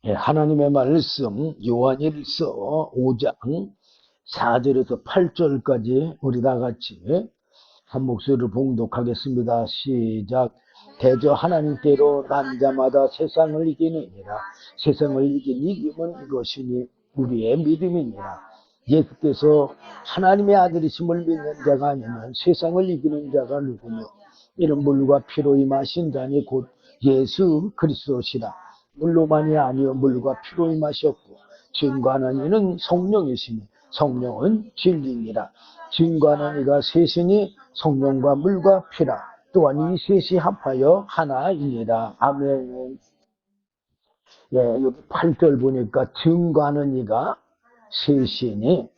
예, 하나님의 말씀 요한일서 5장 4절에서 8절까지 우리 다 같이 한 목소리를 봉독하겠습니다. 시작. 대저 하나님께로 난 자마다 세상을 이기느니라. 세상을 이긴 이김은 이것이니 우리의 믿음이니라. 예수께서 하나님의 아들이심을 믿는 자가 아니면 세상을 이기는 자가 누구며 이는 물과 피로 임하신 자니 곧 예수 그리스도시라. 물로만이 아니요 물과 피로 임하셨고 증거하는 이는 성령이시니 성령은 진리니라. 증거하는 이가 셋이니 성령과 물과 피라. 또한 이 셋이 합하여 하나이니라. 아멘. 예, 여기 8절 보니까 증거하는 이가 셋이니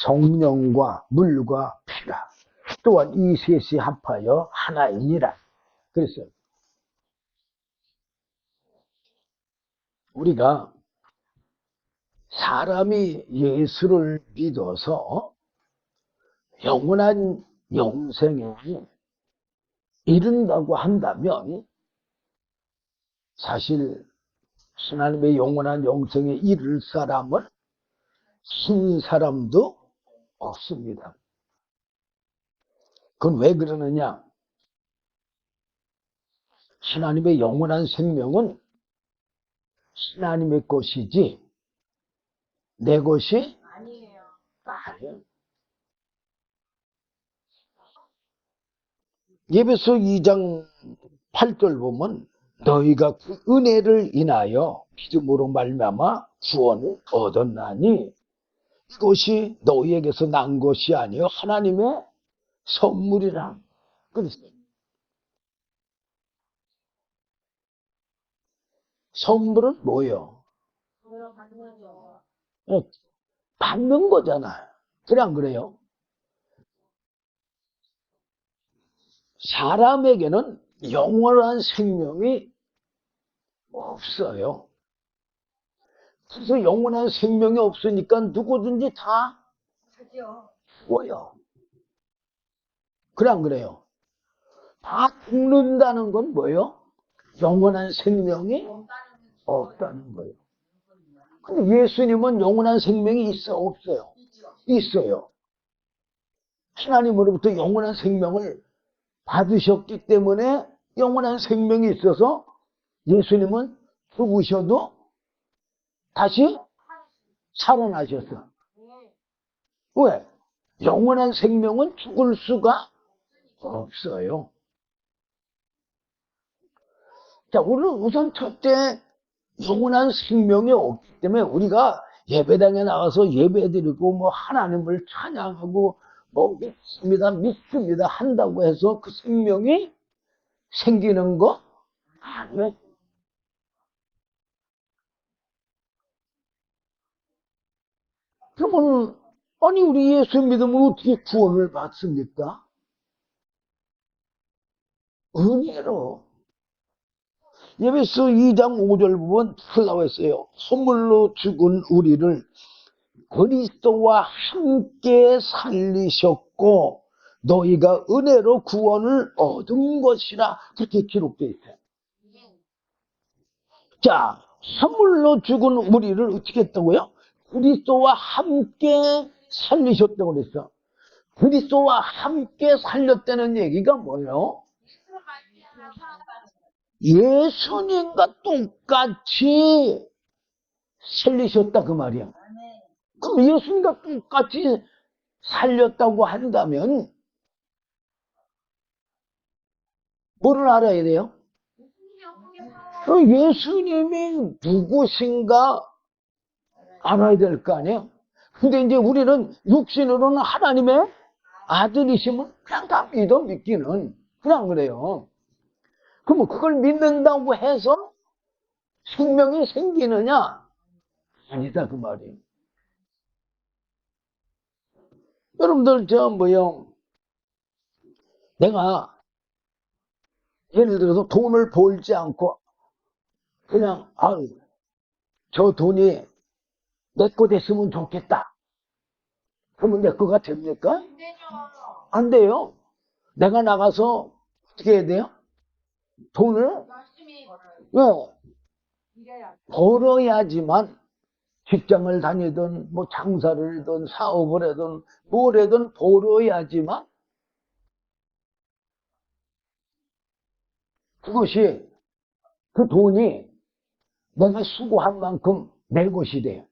성령과 물과 피라. 또한 이 셋이 합하여 하나이니라. 그래서 우리가 사람이 예수를 믿어서 영원한 영생에 이른다고 한다면 사실 하나님의 영원한 영생에 이를 사람은 한 사람도 없습니다. 그건 왜 그러느냐? 하나님의 영원한 생명은 하나님의 것이지 내 것이 아니에요. 예배서 2장 8절 보면 너희가 그 은혜를 인하여 믿음으로 말미암아 구원을 얻었나니 이것이 너희에게서 난 것이 아니요 하나님의 선물이라. 그랬어요. 선물은 뭐예요? 받는 거잖아요. 그래 안 그래요? 사람에게는 영원한 생명이 없어요. 그래서 영원한 생명이 없으니까 누구든지 다 죽어요. 그래 안 그래요? 다 죽는다는 건 뭐예요? 영원한 생명이 없다는 거예요. 근데 예수님은 영원한 생명이 있어 없어요? 있어요. 하나님으로부터 영원한 생명을 받으셨기 때문에 영원한 생명이 있어서 예수님은 죽으셔도 다시 살아나셨어. 왜? 영원한 생명은 죽을 수가 없어요. 자, 우리는 우선 첫째 영원한 생명이 없기 때문에 우리가 예배당에 나가서 예배드리고 뭐 하나님을 찬양하고 뭐 믿습니다 한다고 해서 그 생명이 생기는 거 아니에요. 그러면 아니 우리 예수 믿으면 어떻게 구원을 받습니까? 은혜로. 예배서 2장 5절 보면 나와 있어요. 선물로 죽은 우리를 그리스도와 함께 살리셨고 너희가 은혜로 구원을 얻은 것이라 그렇게 기록되어 있어요. 자, 선물로 죽은 우리를 어떻게 했다고요? 그리스도와 함께 살리셨다고 그랬어. 그리스도와 함께 살렸다는 얘기가 뭐예요? 예수님과 똑같이 살리셨다 그 말이야. 그럼 예수님과 똑같이 살렸다고 한다면 뭐를 알아야 돼요? 예수님이 누구신가 알아야 될 거 아니에요? 근데 이제 우리는 육신으로는 하나님의 아들이심을 그냥 다 믿기는 그냥 그래요. 그러면 그걸 믿는다고 해서 생명이 생기느냐? 아니다 그 말이에요. 여러분들 내가 예를 들어서 돈을 벌지 않고 그냥 저 돈이 내 거 됐으면 좋겠다. 그러면 내 거가 됩니까? 안 돼요. 내가 나가서 어떻게 해야 돼요? 돈을 왜? 벌어야지만 직장을 다니든 뭐 장사를 하든 사업을 하든 뭘 하든 벌어야지만 그것이 그 돈이 내가 수고한 만큼 내 것이 돼요.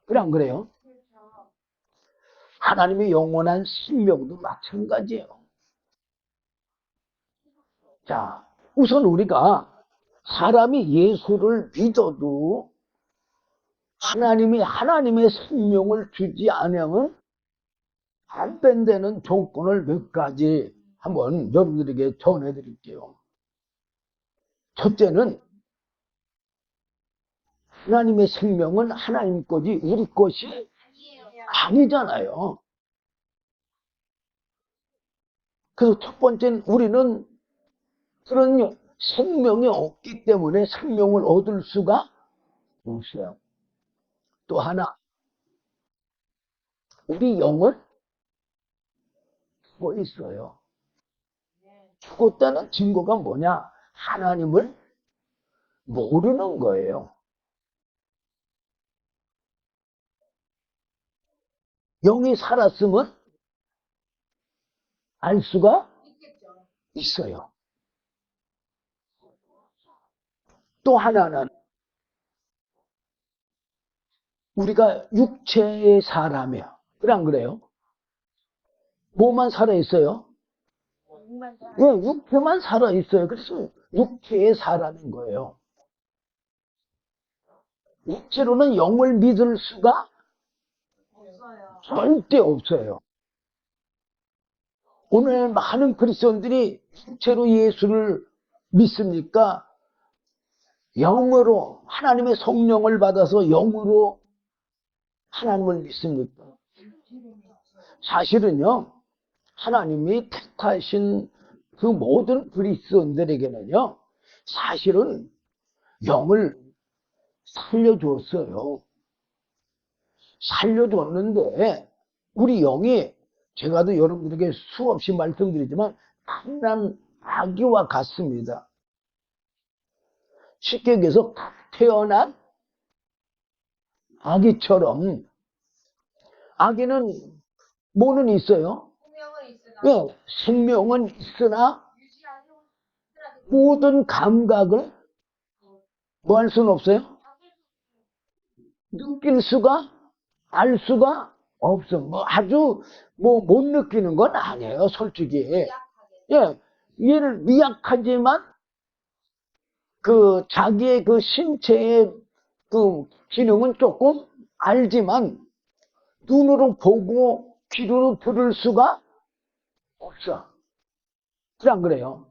그래 안 그래요? 하나님의 영원한 생명도 마찬가지예요. 자, 우선 우리가 사람이 예수를 믿어도 하나님이 하나님의 생명을 주지 않으면 안 된다는 조건을 몇 가지 한번 여러분들에게 전해드릴게요. 첫째는 하나님의 생명은 하나님 거지 우리 것이 아니잖아요. 그래서 첫 번째는 우리는 그런 생명이 없기 때문에 생명을 얻을 수가 없어요. 또 하나, 우리 영은 죽어 있어요. 죽었다는 증거가 뭐냐? 하나님을 모르는 거예요. 영이 살았으면 알 수가 있어요. 또 하나는 우리가 육체의 사람이야. 그래 안 그래요? 뭐만 살아있어요? 예, 육체만 살아있어요. 그래서 육체의 사람인 거예요. 육체로는 영을 믿을 수가 절대 없어요. 오늘 많은 그리스도인들이 육체로 예수를 믿습니까? 영으로 하나님의 성령을 받아서 영으로 하나님을 믿습니까? 사실은요, 하나님이 택하신 그 모든 그리스도인들에게는요, 사실은 영을 살려줬어요. 살려줬는데 우리 영이 제가도 여러분들에게 수없이 말씀드리지만 강한 아기와 같습니다. 쉽게 얘기해서 태어난 아기처럼. 아기는 뭐는 있어요? 네, 생명은 있으나 모든 감각을 뭐 할 수는 없어요? 느낄 수가, 알 수가 없어. 뭐 아주 뭐 못 느끼는 건 아니에요, 솔직히. 예, 얘는 미약하지만 그 자기의 그 신체의 그 기능은 조금 알지만 눈으로 보고 귀로 들을 수가 없어. 그래 안 그래요?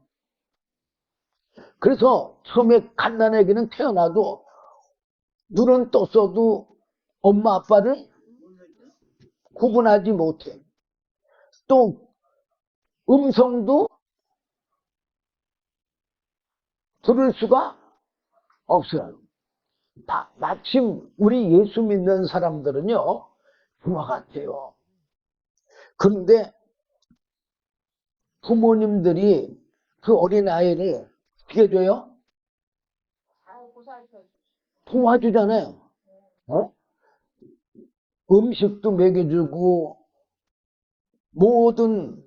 그래서 처음에 갓난아기는 태어나도 눈은 떴어도 엄마 아빠를 구분하지 못해. 또 음성도 들을 수가 없어요. 마침 우리 예수 믿는 사람들은요, 그와 같아요. 그런데 부모님들이 그 어린아이를 어떻게 해줘요? 도와주잖아요. 어? 음식도 먹여주고 모든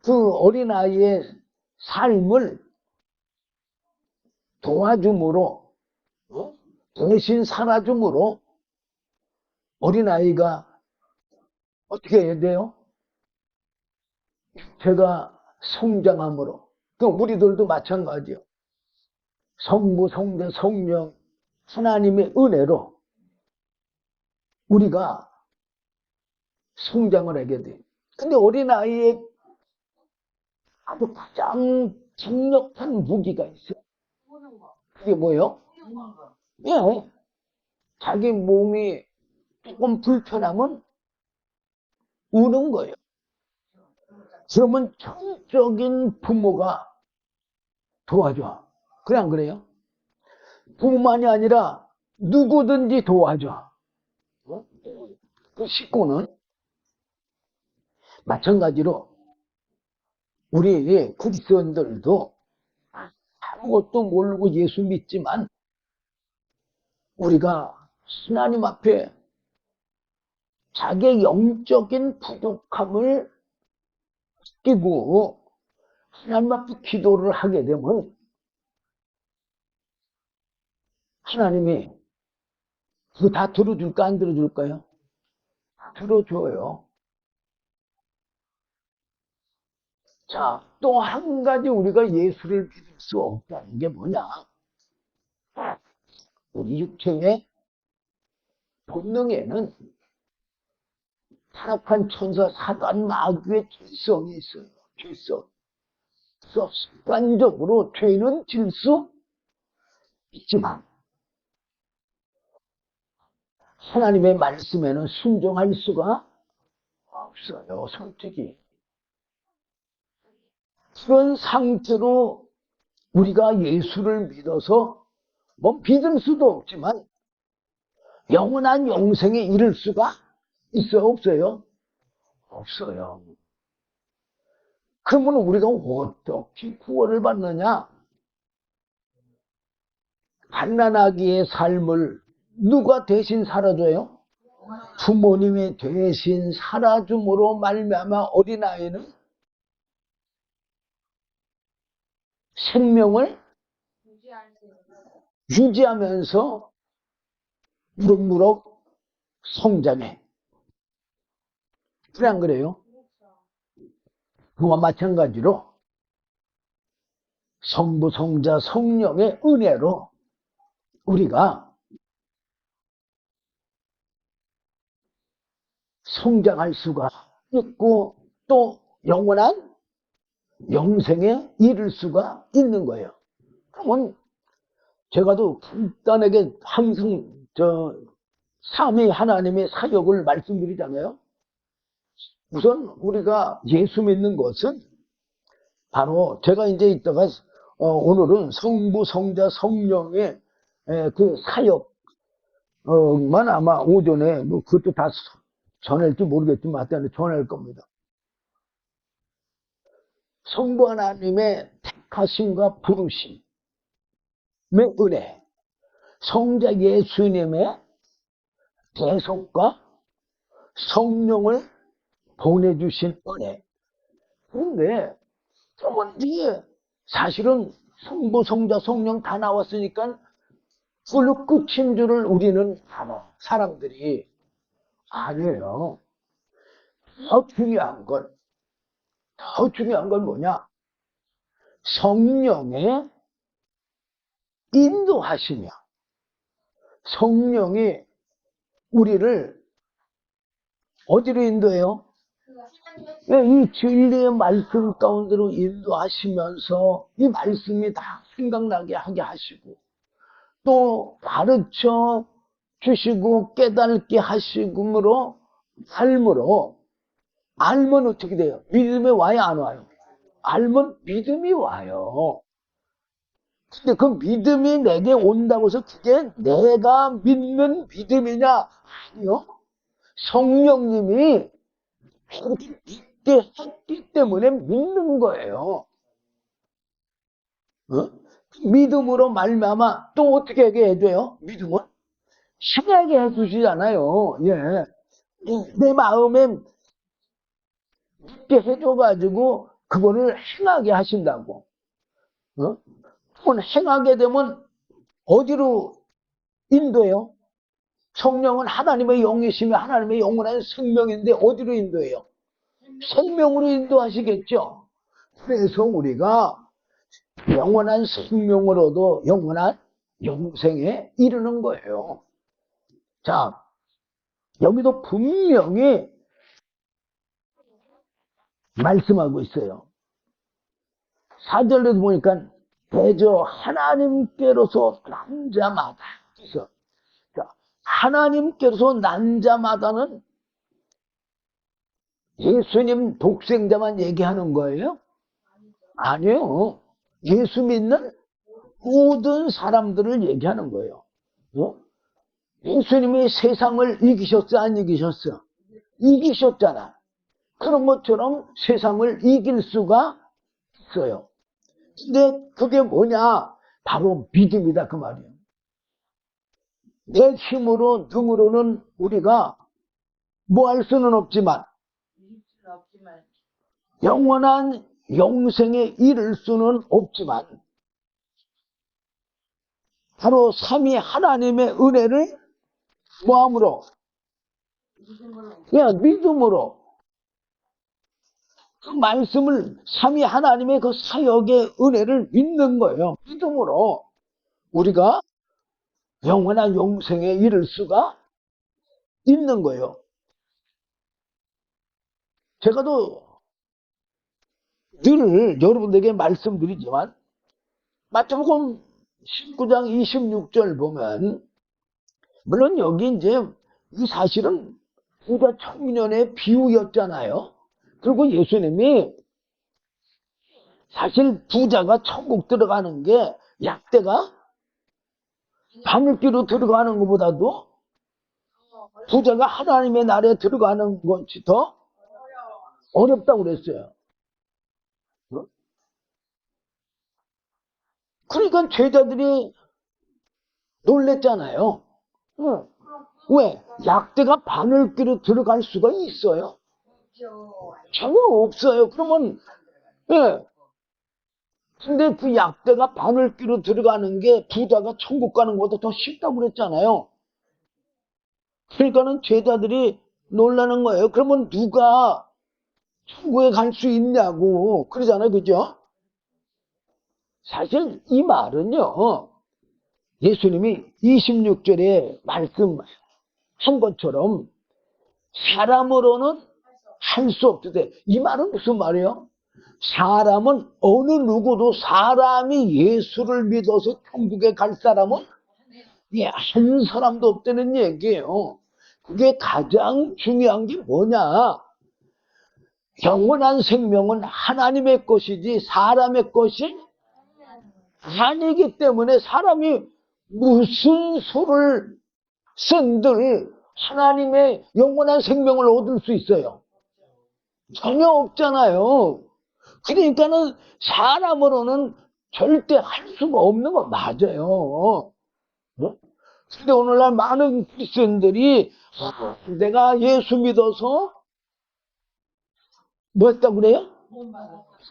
그 어린아이의 삶을 도와줌으로, 대신 살아줌으로 어린아이가 어떻게 해야 돼요? 제가 성장함으로. 그 우리들도 마찬가지요. 성부, 성자, 성령 하나님의 은혜로 우리가 성장을 하게 돼. 근데 어린아이의 아주 가장 강력한 무기가 있어요. 그게 뭐예요? 예. 자기 몸이 조금 불편하면 우는 거예요. 그러면 전적인 부모가 도와줘. 그래 안 그래요? 부모만이 아니라 누구든지 도와줘. 그 식구는 마찬가지로 우리 그리스도인들도 아무것도 모르고 예수 믿지만 우리가 하나님 앞에 자기의 영적인 부족함을 끼고 하나님 앞에 기도를 하게 되면 하나님이 그거 다 들어줄까 안 들어줄까요? 들어줘요. 자, 또 한 가지 우리가 예수를 믿을 수 없다는 게 뭐냐? 우리 육체의 본능에는 타락한 천사 사단 마귀의 죄성이 있어요. 죄성. 그래서 습관적으로 죄는 질 수 있지만 하나님의 말씀에는 순종할 수가 없어요. 솔직히. 그런 상태로 우리가 예수를 믿어서 뭐 믿을 수도 없지만 영원한 영생에 이를 수가 있어요? 없어요? 없어요. 그러면 우리가 어떻게 구원을 받느냐? 갓난아기의 삶을 누가 대신 살아줘요? 부모님이 대신 살아줌으로 말미암아 어린아이는 생명을 유지하면서 무럭무럭 성장해. 그래 안 그래요? 그와 마찬가지로 성부, 성자, 성령의 은혜로 우리가 성장할 수가 있고 또 영원한 영생에 이를 수가 있는 거예요. 그러면 제가 또 간단하게 항상 삼위 하나님의 사역을 말씀드리잖아요. 우선 우리가 예수 믿는 것은 바로 제가 이제 이따가 오늘은 성부, 성자, 성령의 그 사역만 아마 오전에 뭐 그것도 다 전할지 모르겠지만 하여튼 전할 겁니다. 성부 하나님의 택하심과 부르심의 은혜, 성자 예수님의 대속과 성령을 보내주신 은혜. 그런데 이제 사실은 성부, 성자, 성령 다 나왔으니까 그걸로 끝인 줄을 우리는 알아. 사람들이. 아니에요. 더 중요한 건 뭐냐? 성령의 인도하시며 성령이 우리를 어디로 인도해요? 이 진리의 말씀 가운데로 인도하시면서 이 말씀이 다 생각나게 하게 하시고 또 가르쳐 주시고 깨닫게 하시므로 알면 어떻게 돼요? 믿음이 와요 안 와요? 알면 믿음이 와요. 근데 그 믿음이 내게 온다고 해서 그게 내가 믿는 믿음이냐? 아니요. 성령님이 그렇게 믿게 했기 때문에 믿는 거예요. 믿음으로 말미암아 또 어떻게 하게 해줘요? 믿음은 신하게 해주시잖아요. 예. 내 마음에 믿게 해줘가지고 그거를 행하게 하신다고. 그건 행하게 되면 어디로 인도해요? 성령은 하나님의 영이시며 하나님의 영원한 생명인데 어디로 인도해요? 생명으로 인도하시겠죠. 그래서 우리가 영원한 생명으로도 영원한 영생에 이르는 거예요. 자, 여기도 분명히 말씀하고 있어요. 4절에도 보니까 대저 하나님께로서 난 자마다. 그래서 하나님께로서 난 자마다는 예수님 독생자만 얘기하는 거예요? 아니에요. 예수 믿는 모든 사람들을 얘기하는 거예요. 예수님이 세상을 이기셨어 안 이기셨어? 이기셨잖아. 그런 것처럼 세상을 이길 수가 있어요. 근데 그게 뭐냐? 바로 믿음이다 그 말이에요. 내 힘으로 능으로는 우리가 뭐 할 수는 없지만 영원한 영생에 이를 수는 없지만 바로 삼위 하나님의 은혜를 뭐함으로? 그냥 믿음으로 그 말씀을 삼위 하나님의 그 사역의 은혜를 믿는 거예요. 믿음으로 우리가 영원한 영생에 이를 수가 있는 거예요. 제가 또 늘 여러분들에게 말씀드리지만 마태복음 19장 26절 보면 물론 여기 이제 이 사실은 부자 청년의 비유였잖아요. 그리고 예수님이 사실 부자가 천국 들어가는 게 약대가 바늘귀로 들어가는 것보다도 부자가 하나님의 나라에 들어가는 것이 더 어렵다고 그랬어요. 그러니까 제자들이 놀랬잖아요. 왜? 약대가 바늘귀로 들어갈 수가 있어요? 전혀 없어요. 그러면 예. 근데 그 약대가 바늘귀로 들어가는 게 부자가 천국 가는 것보다 더 쉽다고 그랬잖아요. 그러니까는 제자들이 놀라는 거예요. 그러면 누가 천국에 갈 수 있냐고 그러잖아요. 그죠? 사실 이 말은요. 예수님이 26절에 말씀한 것처럼 사람으로는 할 수 없대. 이 말은 무슨 말이에요? 사람은 어느 누구도 사람이 예수를 믿어서 천국에 갈 사람은 한 사람도 없다는 얘기예요. 그게 가장 중요한 게 뭐냐? 영원한 생명은 하나님의 것이지 사람의 것이 아니기 때문에 사람이 무슨 수를 쓴들 하나님의 영원한 생명을 얻을 수 있어요? 전혀 없잖아요. 그러니까는 사람으로는 절대 할 수가 없는 거 맞아요. 근데 오늘날 많은 크리스천들이 내가 예수 믿어서 뭐 했다고 그래요?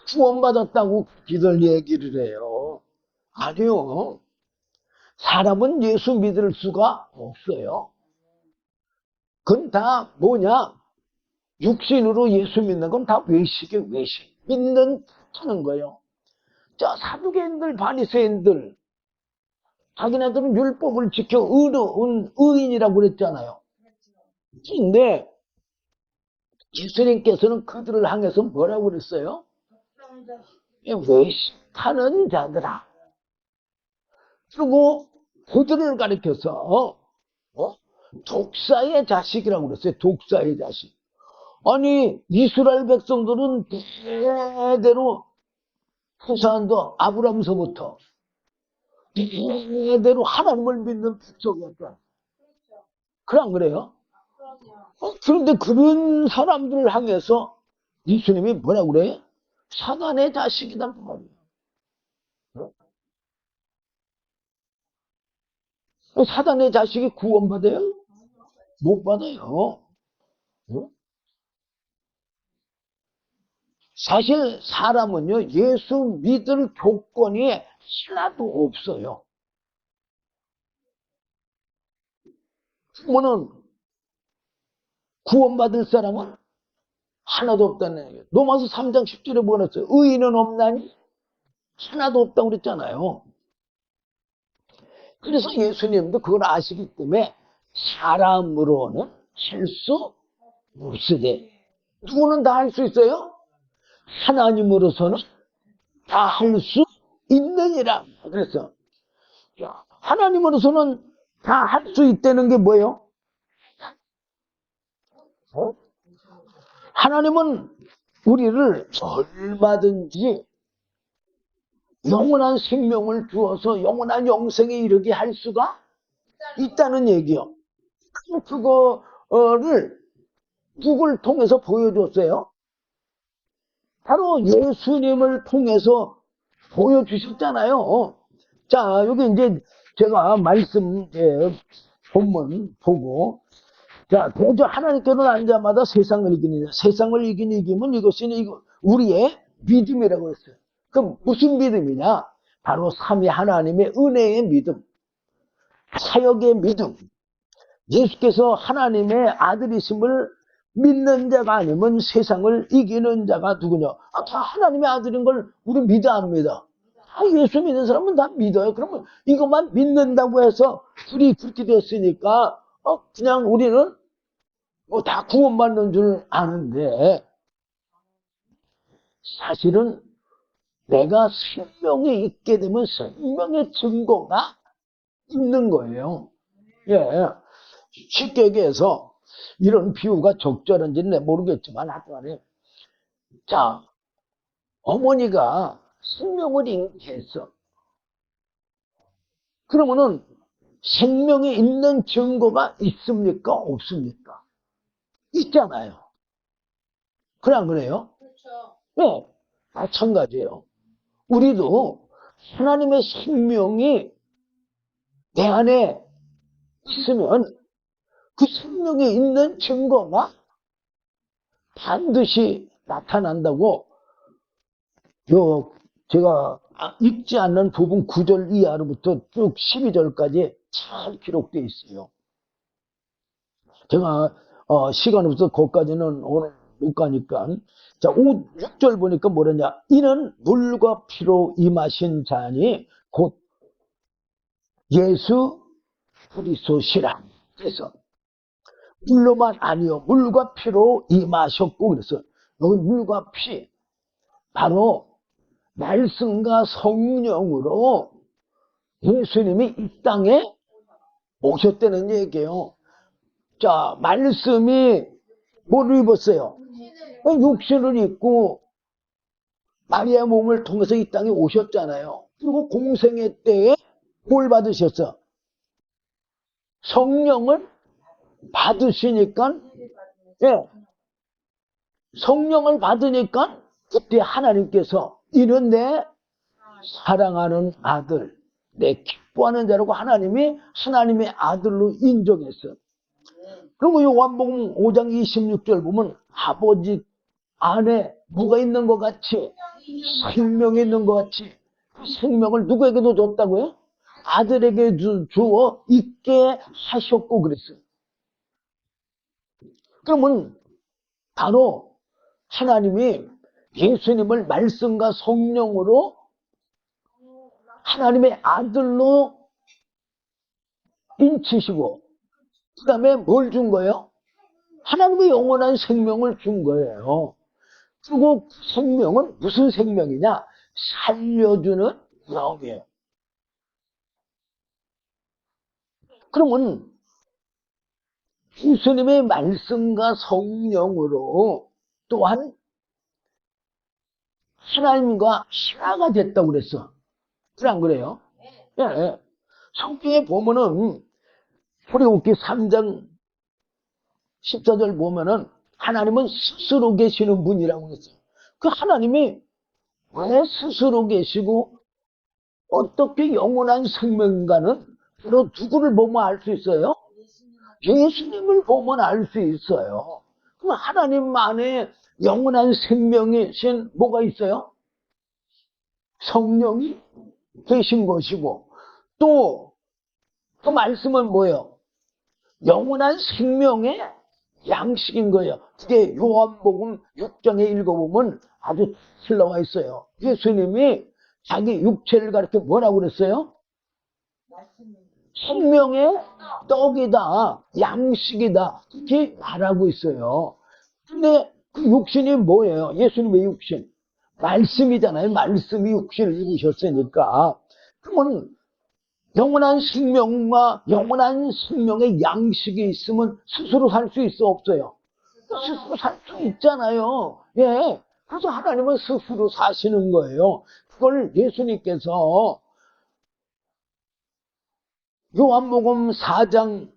구원받았다고 기들 얘기를 해요. 아니요. 사람은 예수 믿을 수가 없어요. 그건 다 뭐냐? 육신으로 예수 믿는 건 다 외식이에요. 외식. 믿는 하는 거예요. 자, 사두개인들, 바리새인들 자기네들은 율법을 지켜 의인이라고 그랬잖아요. 근데 예수님께서는 그들을 향해서 뭐라고 그랬어요? 외식하는 자들아. 그리고 그들을 가리켜서 독사의 자식이라고 그랬어요. 독사의 자식. 아니 이스라엘 백성들은 대대로 후사한도 아브라함서부터 대대로 하나님을 믿는 백성이었다. 그래 안 그래요? 그런데 그런 사람들을 향해서 예수님이 뭐라고 그래요? 사단의 자식이란 말이에요. 사단의 자식이 구원받아요? 못 받아요. 사실 사람은요 예수 믿을 조건이 하나도 없어요. 그러면은 구원받을 사람은 하나도 없다는 얘기예요. 로마서 3장 10절에 뭐가 났어요? 의인은 없나니? 하나도 없다고 그랬잖아요. 그래서 예수님도 그걸 아시기 때문에 사람으로는 할 수 없으되 누구는 다 할 수 있어요? 하나님으로서는 다 할 수 있느니라. 그래서 하나님으로서는 다 할 수 있다는 게 뭐예요? 하나님은 우리를 얼마든지 영원한 생명을 주어서 영원한 영생에 이르게 할 수가 있다는 얘기요. 그거를 누굴 통해서 보여줬어요? 바로 예수님을 통해서 보여주셨잖아요. 자, 여기 이제 제가 말씀, 본문 보고, 자, 대저 하나님께는 안 자마다 세상을 이기느냐. 세상을 이기면 이것은 우리의 믿음이라고 했어요. 그럼 무슨 믿음이냐? 바로 삼위 하나님의 은혜의 믿음, 사역의 믿음. 예수께서 하나님의 아들이심을 믿는 자가 아니면 세상을 이기는 자가 누구냐? 다 하나님의 아들인 걸 우리 믿어 안 믿어? 예수 믿는 사람은 다 믿어요. 그러면 이것만 믿는다고 해서 둘이 그렇게 됐으니까 그냥 우리는 다 구원받는 줄 아는데, 사실은 내가 생명이 있게 되면 생명의 증거가 있는 거예요. 예. 쉽게 얘기해서 이런 비유가 적절한지는 모르겠지만 하여튼 자, 어머니가 생명을 잉태했어. 그러면은 생명이 있는 증거가 있습니까? 없습니까? 있잖아요. 그래 안 그래요? 그렇죠. 네, 마찬가지예요. 우리도 하나님의 생명이 내 안에 있으면 그 생명이 있는 증거가 반드시 나타난다고 제가 읽지 않는 부분 9절 이하로부터 쭉 12절까지 잘 기록되어 있어요. 제가 시간 없어서 거기까지는 오늘 못 가니까 자 6절 보니까 뭐랬냐. 이는 물과 피로 임하신 자니 곧 예수 그리스도시라. 그래서 물로만 아니요 물과 피로 임하셨고 그래서 여기 물과 피 바로 말씀과 성령으로 예수님이 이 땅에 오셨다는 얘기예요. 자, 말씀이 뭐를 입었어요? 육신을 입고 마리아 몸을 통해서 이 땅에 오셨잖아요. 그리고 공생애 때에 뭘 받으셨어? 성령을 받으시니까, 예, 성령을 받으니까 그때 하나님께서 이는 내 사랑하는 아들, 내 기뻐하는 자라고 하나님이 하나님의 아들로 인정했어요. 그리고 요한복음 5장 26절 보면 아버지 안에 뭐가 있는 것 같이 생명이 있는 것 같이 그 생명을 누구에게도 줬다고요? 아들에게 주어 있게 하셨고 그랬어요. 그러면 바로 하나님이 예수님을 말씀과 성령으로 하나님의 아들로 인치시고 그 다음에 뭘 준 거예요? 하나님의 영원한 생명을 준 거예요. 그리고 그 생명은 무슨 생명이냐? 살려주는 영이에요. 그러면 예수님의 말씀과 성령으로 또한 하나님과 하나가 됐다고 그랬어. 그래 안 그래요? 예, 예. 성경에 보면은 출애굽기 3장 14절 보면은 하나님은 스스로 계시는 분이라고 했어요. 그 하나님이 왜 스스로 계시고 어떻게 영원한 생명인가는 바로 누구를 보면 알 수 있어요? 예수님을 보면 알 수 있어요. 그럼 하나님 안에 영원한 생명이신 뭐가 있어요? 성령이 계신 것이고 또 그 말씀은 뭐예요? 영원한 생명의 양식인 거예요. 그게 요한복음 6장에 읽어보면 아주 흘러와 있어요. 예수님이 자기 육체를 가르쳐 뭐라고 그랬어요? 생명의 떡이다, 양식이다 이렇게 말하고 있어요. 근데 그 육신이 뭐예요? 예수님의 육신 말씀이잖아요. 말씀이 육신을 입으셨으니까 그러면 영원한 생명과 영원한 생명의 양식이 있으면 스스로 살 수 있어 없어요? 스스로 살 수 있잖아요. 예. 그래서 하나님은 스스로 사시는 거예요. 그걸 예수님께서 요한복음 4장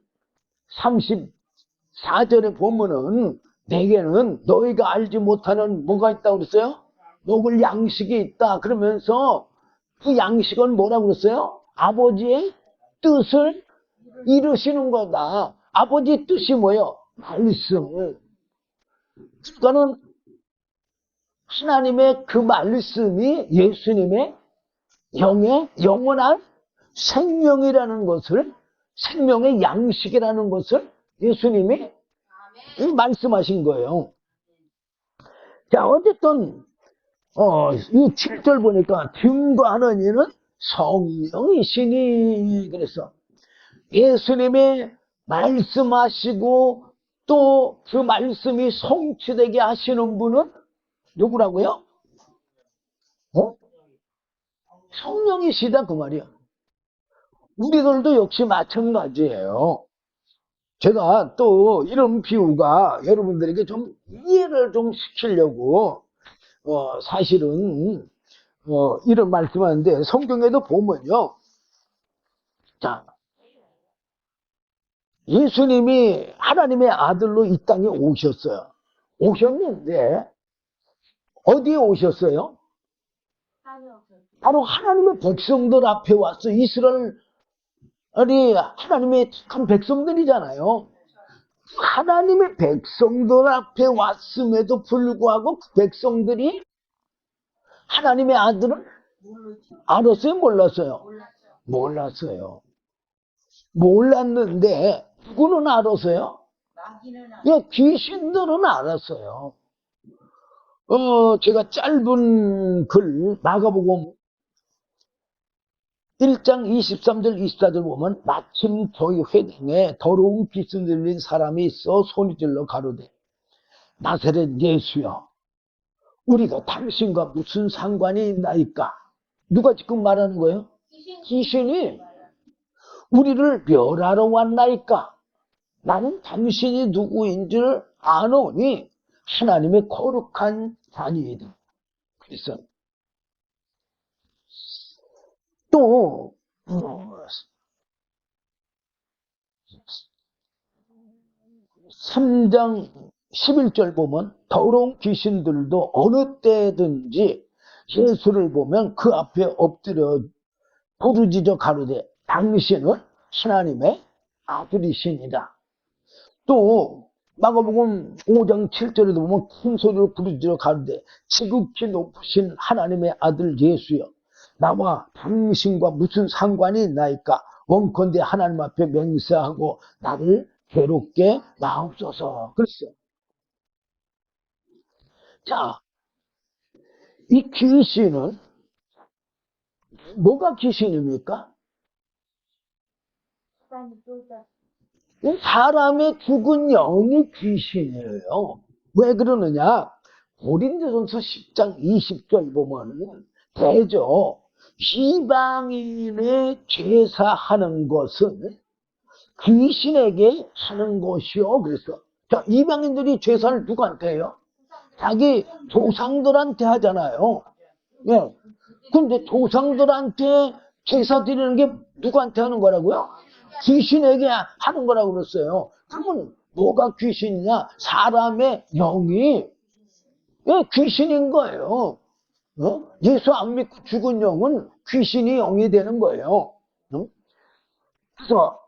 34절에 보면은 내게는 너희가 알지 못하는 뭐가 있다고 그랬어요? 먹을 양식이 있다 그러면서 그 양식은 뭐라고 그랬어요? 아버지의 뜻을 이루시는 거다. 아버지 뜻이 뭐예요? 말씀. 그러니까는 하나님의 그 말씀이 예수님의 영의 영원한 생명이라는 것을, 생명의 양식이라는 것을 예수님이 말씀하신 거예요. 자, 어쨌든 이 7절 보니까 증거하는 이는 성령이시니, 그래서 예수님이 말씀하시고 또 그 말씀이 성취되게 하시는 분은 누구라고요? 성령이시다 그 말이야. 우리들도 역시 마찬가지예요. 제가 또 이런 비유가 여러분들에게 좀 이해를 좀 시키려고 사실은 이런 말씀하는데, 성경에도 보면요, 자, 예수님이 하나님의 아들로 이 땅에 오셨어요. 오셨는데 어디에 오셨어요? 바로 하나님의 백성들 앞에 왔어. 이스라엘이 하나님의 착한 백성들이잖아요. 하나님의 백성들 앞에 왔음에도 불구하고 그 백성들이 하나님의 아들을 알았어요? 몰랐어요? 몰랐어요. 몰랐는데 누구는 알았어요? 예, 귀신들은 알았어요. 제가 짧은 글 마가복음 1장 23절 24절 보면, 마침 저희 회당에 더러운 귀신 들린 사람이 있어 소리질러 가로되 나사렛 예수여, 우리가 당신과 무슨 상관이 있나이까? 누가 지금 말하는 거예요? 귀신이 우리를 멸하러 왔나이까? 나는 당신이 누구인 줄 아노니 하나님의 거룩한 자니이다. 그래서 또 3장 11절 보면 더러운 귀신들도 어느 때든지 예수를 보면 그 앞에 엎드려 부르짖어 가로되 당신은 하나님의 아들이시니라. 또 마가복음 5장 7절에도 보면 큰 소리로 부르짖어 가로되 지극히 높으신 하나님의 아들 예수여, 나와 당신과 무슨 상관이 있나이까? 원컨대 하나님 앞에 맹세하고 나를 괴롭게 마옵소서. 그랬어요. 자, 이 귀신은 뭐가 귀신입니까? 사람의 죽은 영이 귀신이에요. 왜 그러느냐? 고린도전서 10장 20절 보면 대저 이방인의 제사하는 것은 귀신에게 하는 것이요. 그래서 자, 이방인들이 제사를 누구한테 해요? 자기 조상들한테 하잖아요. 예. 근데 조상들한테 제사 드리는 게 누구한테 하는 거라고요? 귀신에게 하는 거라고 그랬어요. 그러면 뭐가 귀신이냐? 사람의 영이, 예, 귀신인 거예요. 예수 안 믿고 죽은 영은 귀신이 영이 되는 거예요. 그래서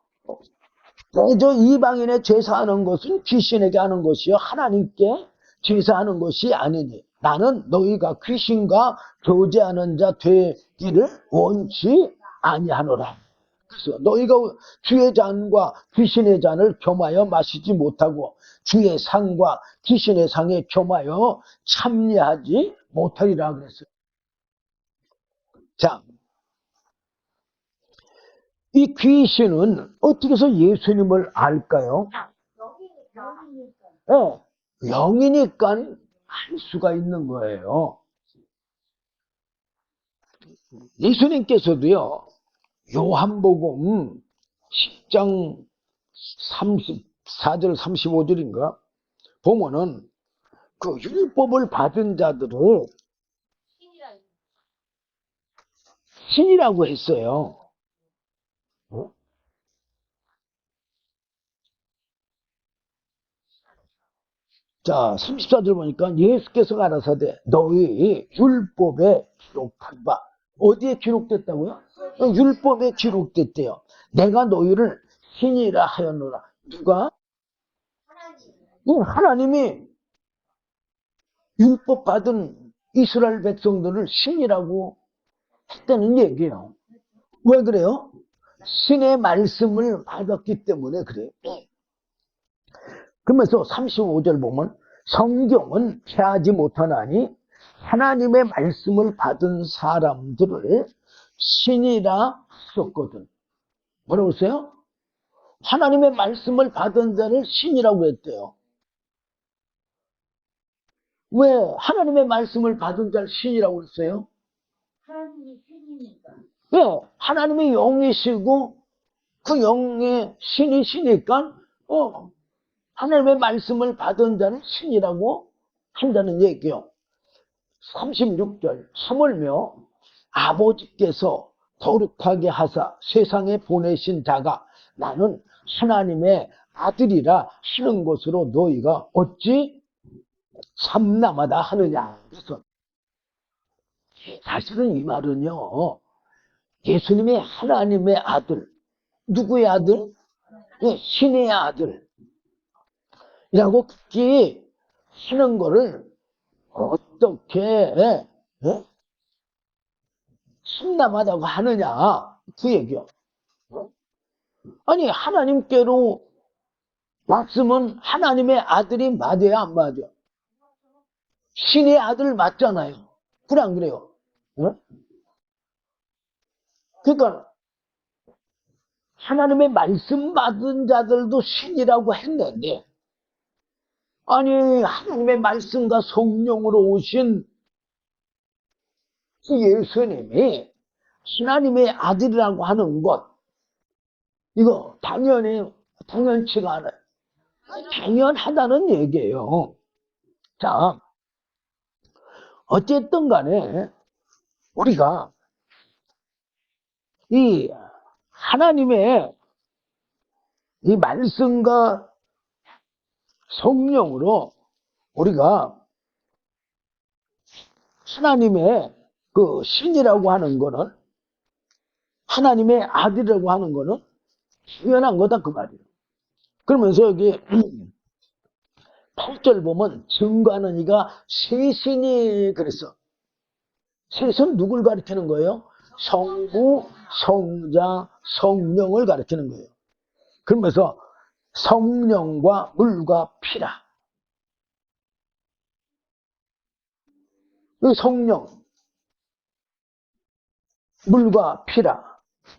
저 이방인의 제사하는 것은 귀신에게 하는 것이요 하나님께 제사하는 것이 아니니 나는 너희가 귀신과 교제하는 자 되기를 원치 아니하노라. 그래서 너희가 주의 잔과 귀신의 잔을 겸하여 마시지 못하고 주의 상과 귀신의 상에 겸하여 참여하지 못하리라 그랬어요. 자, 이 귀신은 어떻게 해서 예수님을 알까요? 영이니까 알 수가 있는 거예요. 예수님께서도요, 요한복음 10장 34절 35절인가 보면은 그 율법을 받은 자들을 신이라고 했어요. 자, 34절 보니까 예수께서 가라사대 너희 율법에 기록한 바, 어디에 기록됐다고요? 율법에 기록됐대요. 내가 너희를 신이라 하였노라. 누가? 하나님이 율법 받은 이스라엘 백성들을 신이라고 했다는 얘기예요. 왜 그래요? 신의 말씀을 받았기 때문에 그래요. 그러면서 35절 보면 성경은 폐하지 못하나니 하나님의 말씀을 받은 사람들을 신이라 하셨거든. 뭐라고 했어요? 하나님의 말씀을 받은 자를 신이라고 했대요. 왜 하나님의 말씀을 받은 자를 신이라고 했어요? 하나님이 신이니까. 왜? 하나님이 영이시고 그 영의 신이시니까 하나님의 말씀을 받은 자는 신이라고 한다는 얘기요. 36절 하물며 아버지께서 거룩하게 하사 세상에 보내신 자가 나는 하나님의 아들이라 하는 것으로 너희가 어찌 삼남하다 하느냐. 그래서 사실은 이 말은요, 예수님이 하나님의 아들, 누구의 아들? 신의 아들이라고 그렇게 하는 거를 어떻게 삼남하다고 하느냐, 그 얘기요. 아니 하나님께로 왔으면 하나님의 아들이 맞아야 안 맞아? 신의 아들 맞잖아요. 그래 안 그래요? 그러니까 하나님의 말씀 받은 자들도 신이라고 했는데, 아니 하나님의 말씀과 성령으로 오신 그 예수님이 하나님의 아들이라고 하는 것, 이거 당연치가 않아요. 당연하다는 얘기예요. 자, 어쨌든 간에 우리가 이 하나님의 이 말씀과 성령으로 우리가 하나님의 그 신이라고 하는 거는, 하나님의 아들이라고 하는 거는 당연한 거다 그 말이에요. 그러면서 여기 8절 보면 증거하는 이가 셋이니 그랬어. 셋은 누굴 가리키는 거예요? 성부, 성자, 성령을 가리키는 거예요. 그러면서 성령과 물과 피라. 이 성령, 물과 피라.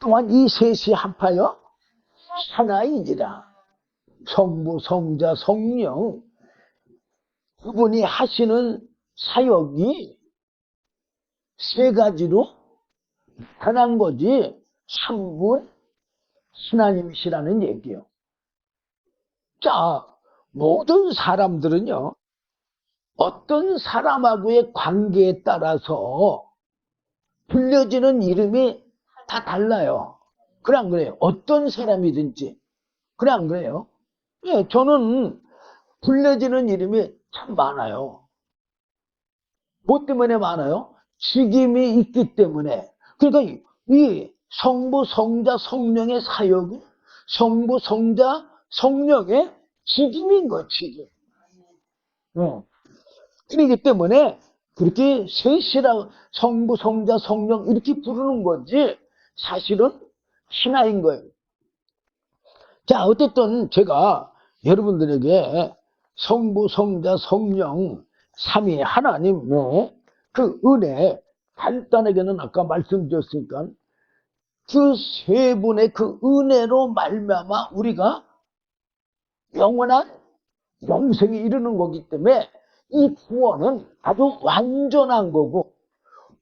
또한 이 셋이 합하여 하나이니라. 성부, 성자, 성령, 그분이 하시는 사역이 세 가지로 나타난 거지 한 분 하나님이시라는 얘기요. 자, 모든 사람들은요, 어떤 사람하고의 관계에 따라서 불려지는 이름이 다 달라요. 그래 안 그래요? 어떤 사람이든지. 그래 안 그래요? 예, 저는 불려지는 이름이 참 많아요. 뭐 때문에 많아요? 직임이 있기 때문에. 그러니까 이 성부, 성자, 성령의 사역은 성부, 성자, 성령의 직임인 거예요, 직임. 그렇기 때문에 그렇게 셋이라 성부, 성자, 성령 이렇게 부르는 거지 사실은 하나인 거예요. 자, 어쨌든 제가 여러분들에게 성부, 성자, 성령 삼위 하나님의 그 은혜, 간단하게는 아까 말씀드렸으니까 그 세 분의 그 은혜로 말미암아 우리가 영원한 영생에 이르는 거기 때문에 이 구원은 아주 완전한 거고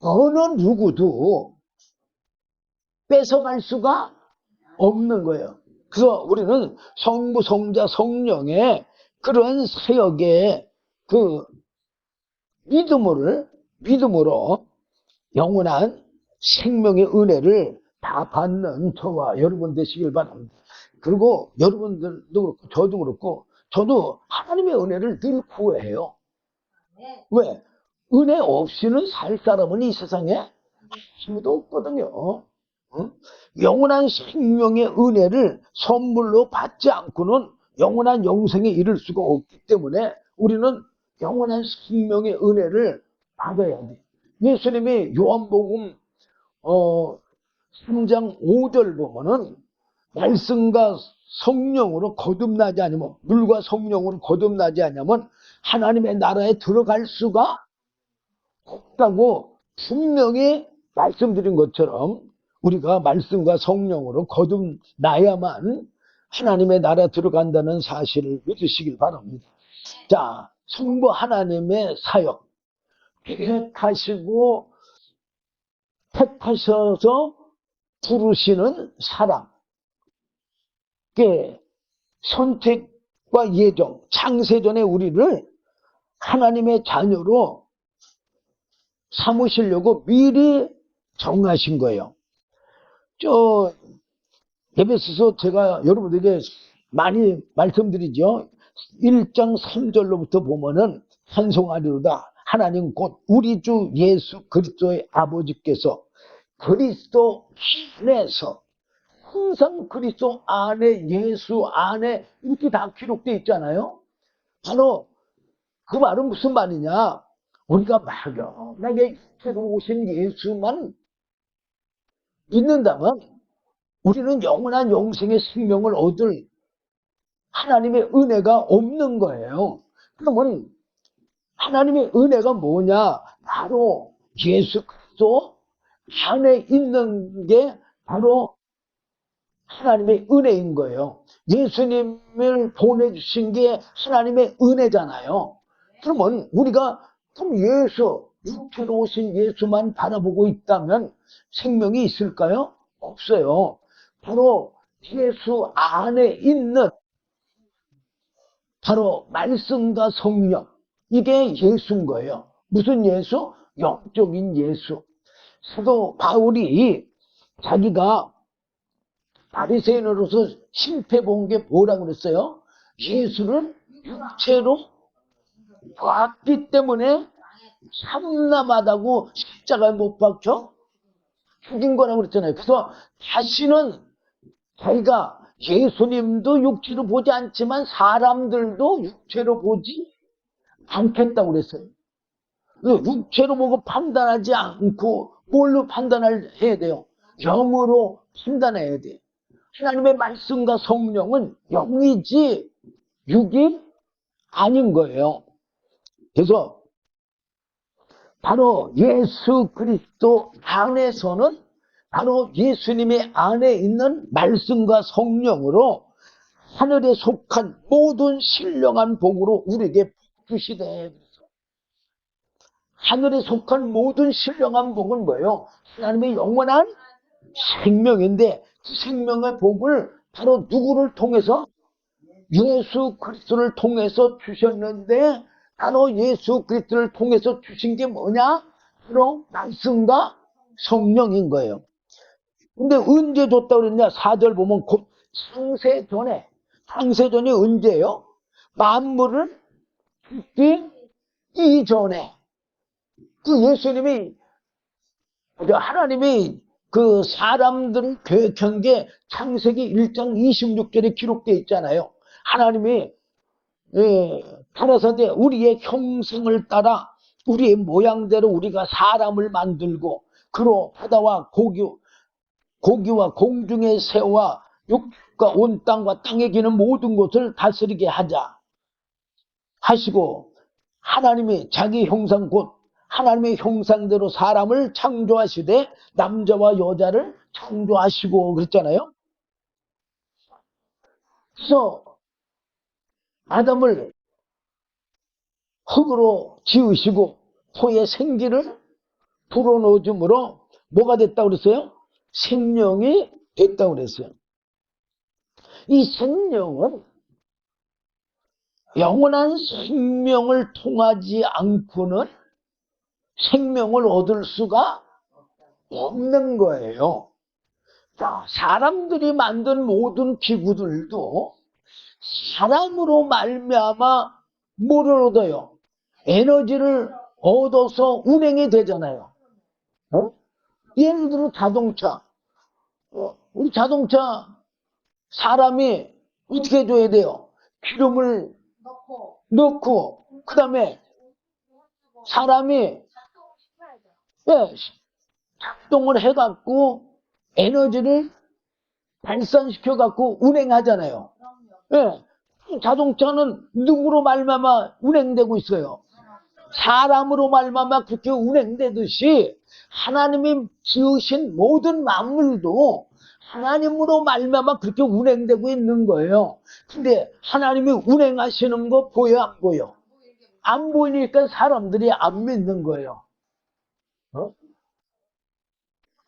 어느 누구도 뺏어갈 수가 없는 거예요. 그래서 우리는 성부, 성자, 성령의 그런 사역의 그 믿음으로 영원한 생명의 은혜를 다 받는 저와 여러분 되시길 바랍니다. 그리고 여러분들도 그렇고 저도 그렇고 저도 하나님의 은혜를 늘 구해요. 왜? 은혜 없이는 살 사람은 이 세상에 아무도 없거든요. 어? 영원한 생명의 은혜를 선물로 받지 않고는 영원한 영생에 이를 수가 없기 때문에 우리는 영원한 생명의 은혜를 받아야 돼. 예수님이 요한복음 3장 5절 보면은 말씀과 성령으로 거듭나지 않으면, 물과 성령으로 거듭나지 않으면 하나님의 나라에 들어갈 수가 없다고 분명히 말씀드린 것처럼 우리가 말씀과 성령으로 거듭나야만 하나님의 나라에 들어간다는 사실을 믿으시길 바랍니다. 자, 성부 하나님의 사역, 계획하시고 택하셔서 부르시는 사람, 선택과 예정, 창세전에 우리를 하나님의 자녀로 삼으시려고 미리 정하신 거예요. 에베소서 제가 여러분들에게 많이 말씀드리죠. 1장 3절로부터 보면은 찬송하리로다. 하나님 곧 우리 주 예수 그리스도의 아버지께서 그리스도 안에서, 항상 그리스도 안에, 예수 안에 이렇게 다 기록되어 있잖아요. 바로 그 말은 무슨 말이냐? 우리가 막연하게 새로오신 예수만 믿는다면 우리는 영원한 영생의 생명을 얻을 하나님의 은혜가 없는 거예요. 그러면 하나님의 은혜가 뭐냐? 바로 예수 그리스도 안에 있는 게 바로 하나님의 은혜인 거예요. 예수님을 보내주신 게 하나님의 은혜잖아요. 그러면 우리가 육체로 오신 예수만 바라보고 있다면 생명이 있을까요? 없어요. 바로 예수 안에 있는 바로 말씀과 성령, 이게 예수인 거예요. 무슨 예수? 영적인 예수. 사도 바울이 자기가 바리새인으로서 실패 본 게 뭐라고 그랬어요? 예수를 육체로 봤기 때문에 참남하다고 십자가에 못 박혀 죽인 거라고 그랬잖아요. 그래서 다시는 자기가 예수님도 육체로 보지 않지만 사람들도 육체로 보지 않겠다고 그랬어요. 육체로 보고 판단하지 않고 뭘로 판단해야 돼요? 영으로 판단해야 돼요. 하나님의 말씀과 성령은 영이지 육이 아닌 거예요. 그래서 바로 예수 그리스도 안에서는 바로 예수님의 안에 있는 말씀과 성령으로 하늘에 속한 모든 신령한 복으로 우리에게 주시되, 하늘에 속한 모든 신령한 복은 뭐예요? 하나님의 영원한 생명인데 그 생명의 복을 바로 누구를 통해서? 예수 그리스도를 통해서 주셨는데 바로 예수 그리스도를 통해서 주신 게 뭐냐? 바로 말씀과 성령인 거예요. 근데 언제 줬다고 그랬냐? 4절 보면 곧 창세전에, 창세전이 언제예요? 만물을 짓기 이전에. 그 예수님이, 하나님이 그 사람들을 계획한 게 창세기 1장 26절에 기록되어 있잖아요. 하나님이 가라사대 우리의 형상을 따라 우리의 모양대로 우리가 사람을 만들고 그로 바다와 고기와 공중의 새와 육과 온 땅과 땅에 기는 모든 것을 다스리게 하자 하시고, 하나님이 자기 형상 곧 하나님의 형상대로 사람을 창조하시되 남자와 여자를 창조하시고 그랬잖아요. 그래서 아담을 흙으로 지으시고 토에 생기를 불어넣어줌으로 뭐가 됐다고 그랬어요? 생명이 됐다고 그랬어요. 이 생명은 영원한 생명을 통하지 않고는 생명을 얻을 수가 없는 거예요. 자, 사람들이 만든 모든 기구들도 사람으로 말미암아 뭐를 얻어요? 에너지를 얻어서 운행이 되잖아요. 예를 들어 자동차. 우리 자동차 사람이 어떻게 해줘야 돼요? 기름을 넣고 넣고 그 다음에 사람이 예, 작동을 해갖고 에너지를 발산시켜갖고 운행하잖아요. 그럼요. 예, 자동차는 누구로 말미암아 운행되고 있어요? 사람으로 말미암아 그렇게 운행되듯이 하나님이 지으신 모든 만물도 하나님으로 말미암아 그렇게 운행되고 있는 거예요. 근데 하나님이 운행하시는 거 보여 안 보여? 안 보이니까 사람들이 안 믿는 거예요.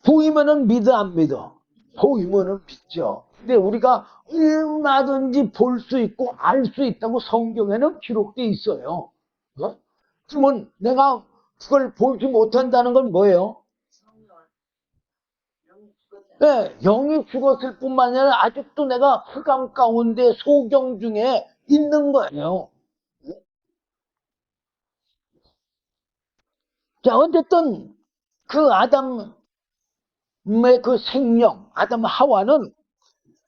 보이면은 믿어 안 믿어? 보이면은 믿죠. 근데 우리가 얼마든지 볼 수 있고 알 수 있다고 성경에는 기록되어 있어요. 그러면 내가 그걸 보지 못한다는 건 뭐예요? 네, 영이 죽었을 뿐만 아니라 아직도 내가 흑암 가운데 소경 중에 있는 거예요. 자, 어쨌든 그 아담의 그 생명, 아담 하와는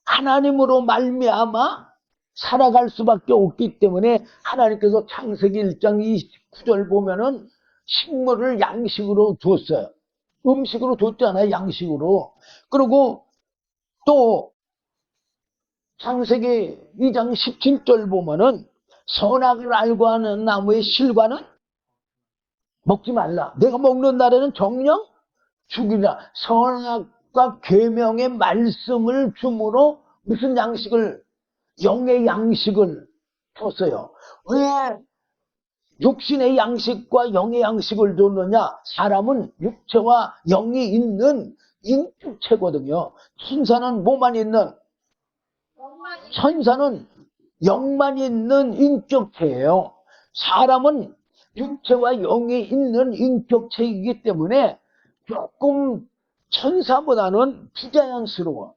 하나님으로 말미암아 살아갈 수밖에 없기 때문에 하나님께서 창세기 1장 29절 보면은 식물을 양식으로 줬어요. 음식으로 줬잖아요, 양식으로. 그리고 또 창세기 2장 17절 보면은 선악을 알고 하는 나무의 실과는 먹지 말라. 내가 먹는 날에는 정령 죽이라. 선악과 계명의 말씀을 주므로 무슨 양식을, 영의 양식을 줬어요. 왜 육신의 양식과 영의 양식을 줬느냐? 사람은 육체와 영이 있는 인격체거든요. 천사는 뭐만 있는? 천사는 영만 있는 인격체예요. 사람은 육체와 영이 있는 인격체이기 때문에 조금 천사보다는 부자연스러워.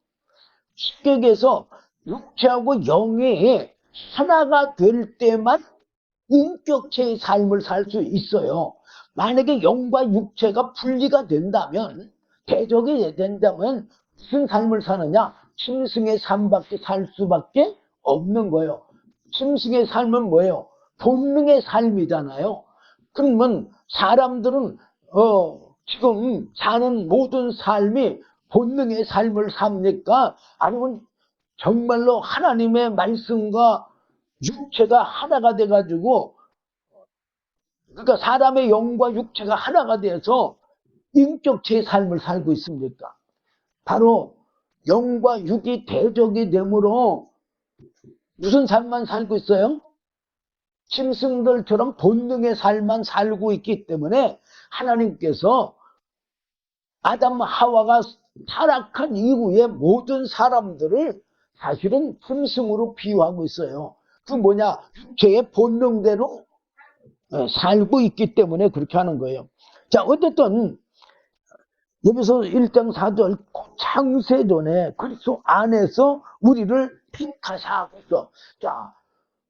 쉽게 얘기해서 육체하고 영이 하나가 될 때만 인격체의 삶을 살 수 있어요. 만약에 영과 육체가 분리가 된다면, 대적이 된다면 무슨 삶을 사느냐? 짐승의 삶밖에 살 수밖에 없는 거예요. 짐승의 삶은 뭐예요? 본능의 삶이잖아요. 그러면 사람들은 지금 사는 모든 삶이 본능의 삶을 삽니까? 아니면 정말로 하나님의 말씀과 육체가 하나가 돼가지고, 그러니까 사람의 영과 육체가 하나가 돼서 인격체의 삶을 살고 있습니까? 바로 영과 육이 대적이 되므로 무슨 삶만 살고 있어요? 짐승들처럼 본능의 삶만 살고 있기 때문에 하나님께서 아담 하와가 타락한 이후에 모든 사람들을 사실은 짐승으로 비유하고 있어요. 그 뭐냐? 육체의 본능대로 살고 있기 때문에 그렇게 하는 거예요. 자, 어쨌든 여기서 1장 4절 창세전에 그리스도 안에서 우리를 택하사 하고. 자,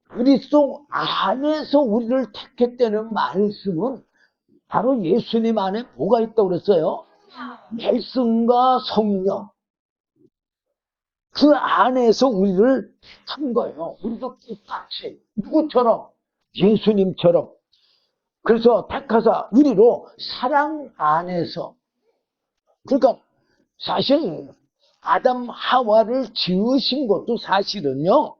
그리스도 안에서 우리를 택했다는 말씀은 바로 예수님 안에 뭐가 있다고 그랬어요? 말씀과 성령. 그 안에서 우리를 택한 거예요. 우리도 똑같이. 누구처럼? 예수님처럼. 그래서 택하사 우리로 사랑 안에서. 그러니까 사실 아담 하와를 지으신 것도 사실은요,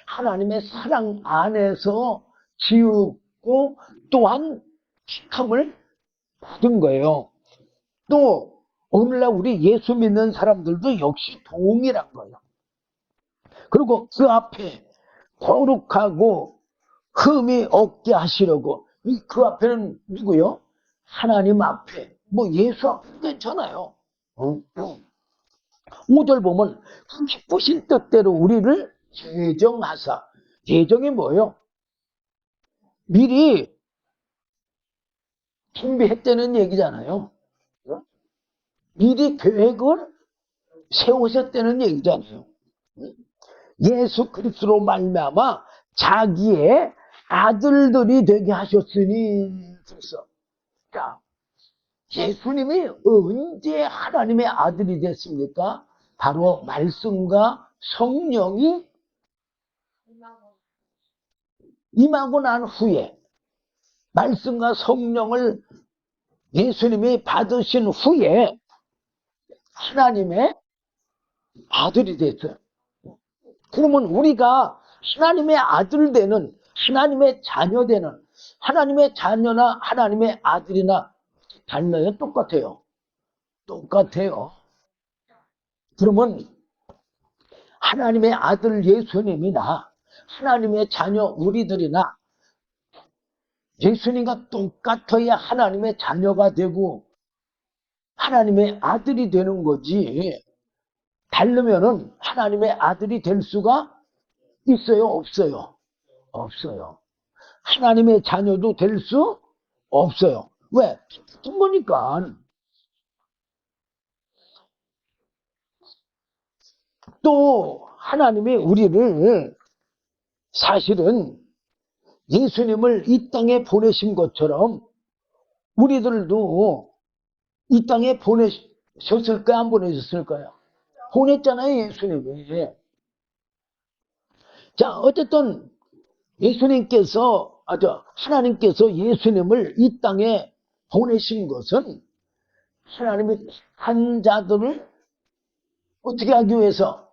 하나님의 사랑 안에서 지었고 또한 택함을 받은 거예요. 또 오늘날 우리 예수 믿는 사람들도 역시 동일한 거예요. 그리고 그 앞에 거룩하고 흠이 없게 하시려고. 그 앞에는 누구요? 하나님 앞에. 뭐 예수 앞에 괜찮아요. 5절 보면 기쁘신 뜻대로 우리를 예정하사. 예정이 뭐예요? 미리 준비했다는 얘기잖아요. 미리 계획을 세우셨다는 얘기잖아요. 예수 그리스도로 말미암아 자기의 아들들이 되게 하셨으니. 그래서 자, 예수님이 언제 하나님의 아들이 됐습니까? 바로 말씀과 성령이 임하고 난 후에, 말씀과 성령을 예수님이 받으신 후에 하나님의 아들이 됐어요. 그러면 우리가 하나님의 아들 되는, 하나님의 자녀 되는, 하나님의 자녀나 하나님의 아들이나 달라요? 똑같아요. 똑같아요. 그러면 하나님의 아들 예수님이나 하나님의 자녀 우리들이나 예수님과 똑같아야 하나님의 자녀가 되고 하나님의 아들이 되는 거지. 다르면은 하나님의 아들이 될 수가 있어요? 없어요? 없어요. 하나님의 자녀도 될 수 없어요. 왜? 똑같은 거니까. 또 하나님이 우리를 사실은 예수님을 이 땅에 보내신 것처럼 우리들도 이 땅에 보내셨을까요? 안 보내셨을까요? 보냈잖아요, 예수님이. 자, 어쨌든 하나님께서 예수님을 이 땅에 보내신 것은 하나님의 한 자들을 어떻게 하기 위해서?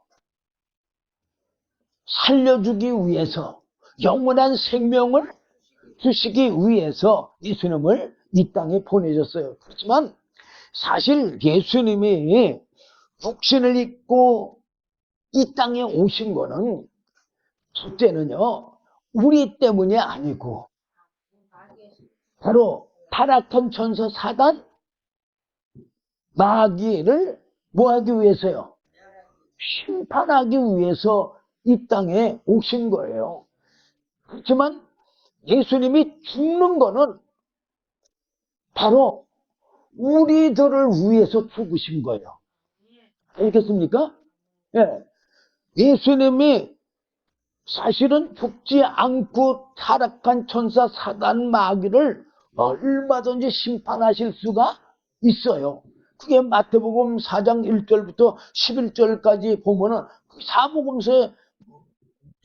살려주기 위해서, 영원한 생명을 주시기 위해서 예수님을 이 땅에 보내셨어요. 그렇지만 사실 예수님이 육신을 입고 이 땅에 오신 거는 첫째는요, 우리 때문이 아니고 바로 타락한 천사 사단 마귀를 뭐 하기 위해서요? 심판하기 위해서 이 땅에 오신 거예요. 그렇지만 예수님이 죽는 거는 바로 우리들을 위해서 죽으신 거예요. 알겠습니까? 예. 예수님이 사실은 죽지 않고 타락한 천사 사단 마귀를 얼마든지 심판하실 수가 있어요. 그게 마태복음 4장 1절부터 11절까지 보면은 사복음서에,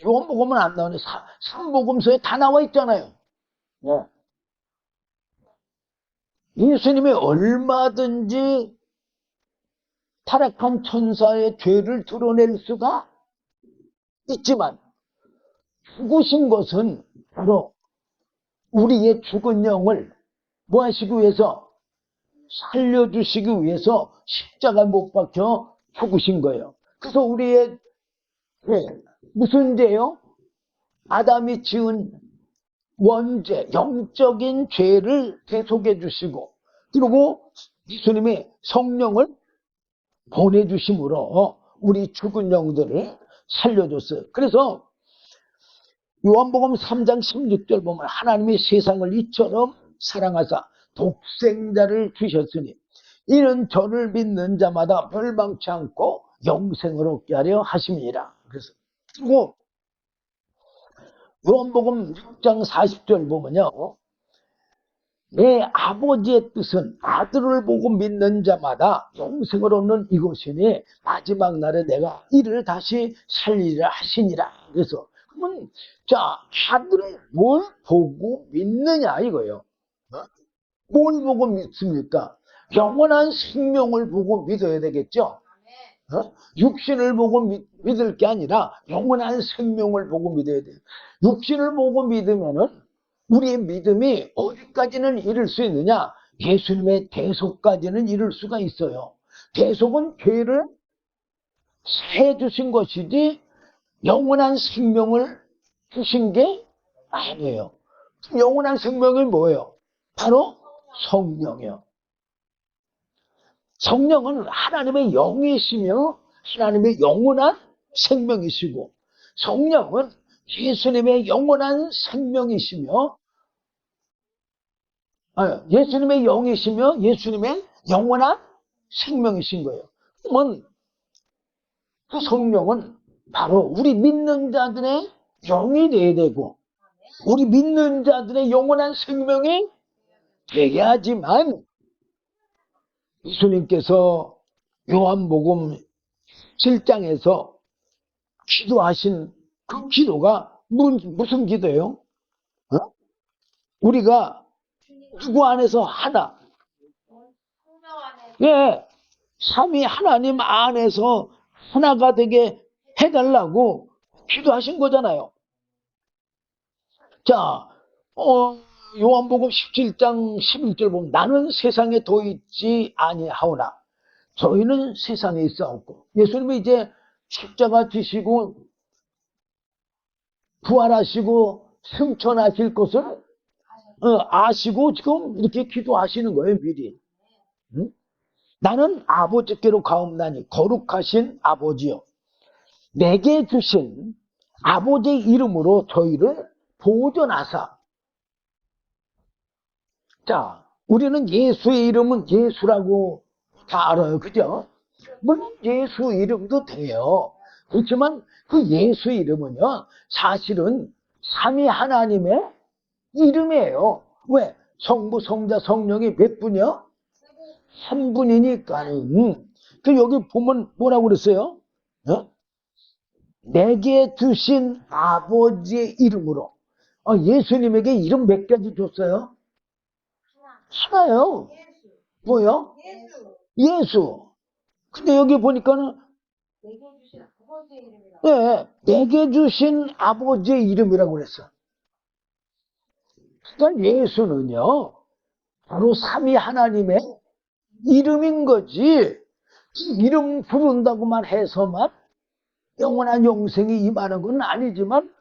요한복음은 안 나오는데 삼복음서에 다 나와 있잖아요. 네. 예수님이 얼마든지 타락한 천사의 죄를 드러낼 수가 있지만 죽으신 것은 바로 우리의 죽은 영을 뭐 하시기 위해서? 살려주시기 위해서 십자가 못 박혀 죽으신 거예요. 그래서 우리의 무슨 죄요? 아담이 지은 원죄, 영적인 죄를 대속해 주시고, 그리고 예수님이 성령을 보내주심으로 우리 죽은 영들을 살려줬어요. 그래서 요한복음 3장 16절 보면 하나님이 세상을 이처럼 사랑하사 독생자를 주셨으니 이는 저를 믿는 자마다 멸망치 않고 영생을 얻게 하려 하심이니라. 그리고 요한복음 6장 40절 보면요, 내 아버지의 뜻은 아들을 보고 믿는 자마다 영생을 얻는 이것이니 마지막 날에 내가 이를 다시 살리리라 하시니라. 그래서 그러면 자, 아들을 뭘 보고 믿느냐 이거예요. 뭘 보고 믿습니까? 영원한 생명을 보고 믿어야 되겠죠. 육신을 보고 믿을 게 아니라 영원한 생명을 보고 믿어야 돼요. 육신을 보고 믿으면은 우리의 믿음이 어디까지는 이룰 수 있느냐? 예수님의 대속까지는 이룰 수가 있어요. 대속은 죄를 사해 주신 것이지 영원한 생명을 주신 게 아니에요. 영원한 생명이 뭐예요? 바로 성령이요. 성령은 하나님의 영이시며 하나님의 영원한 생명이시고, 성령은 예수님의 영원한 생명이시며, 예수님의 영이시며 예수님의 영원한 생명이신 거예요. 그러면 그 성령은 바로 우리 믿는 자들의 영이 돼야 되고, 우리 믿는 자들의 영원한 생명이 돼야지만 예수님께서 요한복음 17장에서 기도하신 그 기도가 무슨 기도예요? 어? 우리가 누구 안에서 하나, 예, 삼위 하나님 안에서 하나가 되게 해달라고 기도하신 거잖아요. 자, 요한복음 17장 11절 보면 나는 세상에 더 있지 아니하오나 저희는 세상에 있사옵고, 예수님이 이제 십자가 지시고 부활하시고 승천하실 것을 아시고 지금 이렇게 기도하시는 거예요, 미리. 응? 나는 아버지께로 가옵나니 거룩하신 아버지여, 내게 주신 아버지의 이름으로 저희를 보존하사. 자, 우리는 예수의 이름은 예수라고 다 알아요, 그죠? 물론 예수 이름도 돼요. 그렇지만 그 예수 이름은요, 사실은 삼위 하나님의 이름이에요. 왜? 성부, 성자, 성령이 몇 분이요? 한 분이니까는. 그 여기 보면 뭐라고 그랬어요? 내게 주신 아버지의 이름으로. 예수님에게 이름 몇 가지 줬어요? 하나요. 뭐요? 예수. 근데 여기 보니까는 내게 주신 아버지의 이름이라고 그랬어. 그러니까 예수는요, 바로 삼위 하나님의 이름인 거지. 이름 부른다고만 해서만 영원한 영생이 임하는 건 아니지만,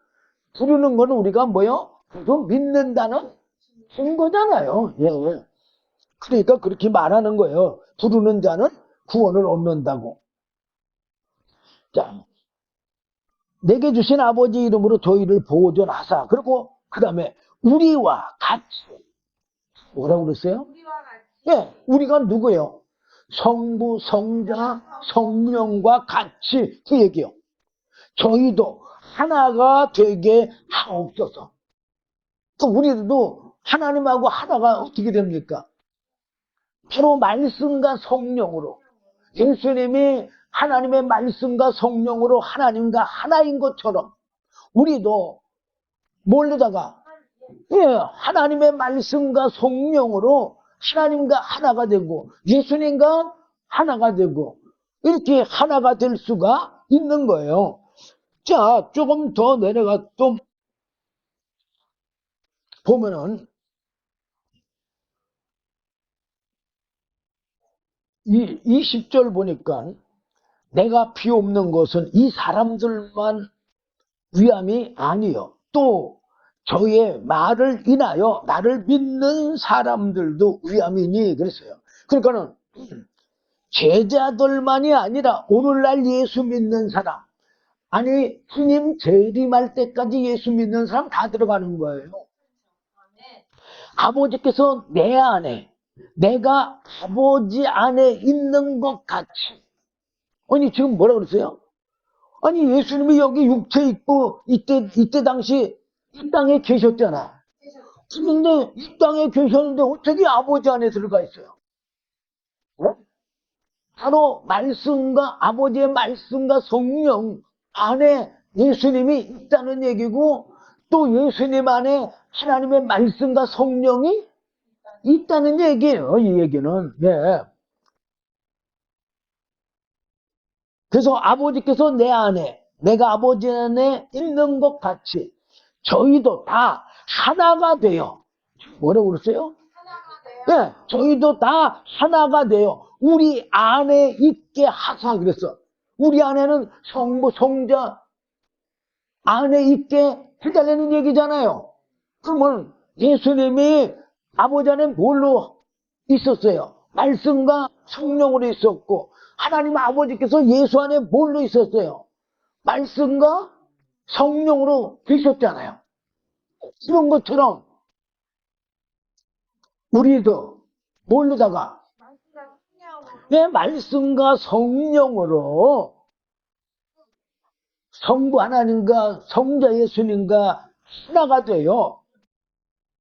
부르는 건 우리가 뭐요? 그거 믿는다는 증거잖아요. 예. 그러니까 그렇게 말하는 거예요. 부르는 자는 구원을 얻는다고. 자, 내게 주신 아버지 이름으로 저희를 보존하사. 그리고 그 다음에 우리와 같이. 뭐라고 그랬어요? 예, 우리가 누구예요? 성부, 성자, 성령과 같이, 그 얘기요. 저희도 하나가 되게 하옵소서. 또 우리도 하나님하고 하나가 어떻게 됩니까? 바로 말씀과 성령으로. 예수님이 하나님의 말씀과 성령으로 하나님과 하나인 것처럼 우리도 뭘로다가 하나님의 말씀과 성령으로 하나님과 하나가 되고 예수님과 하나가 되고 이렇게 하나가 될 수가 있는 거예요. 자, 조금 더 내려가 또 보면은 이 20절 보니까 내가 비옵는 것은 이 사람들만 위함이 아니요, 또 저의 말을 인하여 나를 믿는 사람들도 위함이니 그랬어요. 그러니까는 제자들만이 아니라 오늘날 예수 믿는 사람, 아니 주님 재림할 때까지 예수 믿는 사람 다 들어가는 거예요. 아버지께서 내 안에, 내가 아버지 안에 있는 것 같이. 아니 지금 뭐라 그랬어요? 아니 예수님이 여기 육체 입고 이때 당시 이 땅에 계셨잖아. 그런데 이 땅에 계셨는데 어떻게 아버지 안에 들어가 있어요? 바로 말씀과 아버지의 말씀과 성령 안에 예수님이 있다는 얘기고, 또 예수님 안에 하나님의 말씀과 성령이 있다는 얘기예요. 이 얘기는. 예. 그래서 아버지께서 내 안에, 내가 아버지 안에 있는 것 같이 저희도 다 하나가 되어. 뭐라고 그랬어요? 네, 저희도 다 하나가 되어 우리 안에 있게 하사 그랬어. 우리 안에는 성부, 성자 안에 있게 해달라는 얘기잖아요. 그러면 예수님이 아버지 안에 뭘로 있었어요? 말씀과 성령으로 있었고, 하나님 아버지께서 예수 안에 뭘로 있었어요? 말씀과 성령으로 계셨잖아요. 이런 것처럼 우리도 뭘로다가 말씀과 성령으로 성부 하나님과 성자 예수님과 하나가 돼요.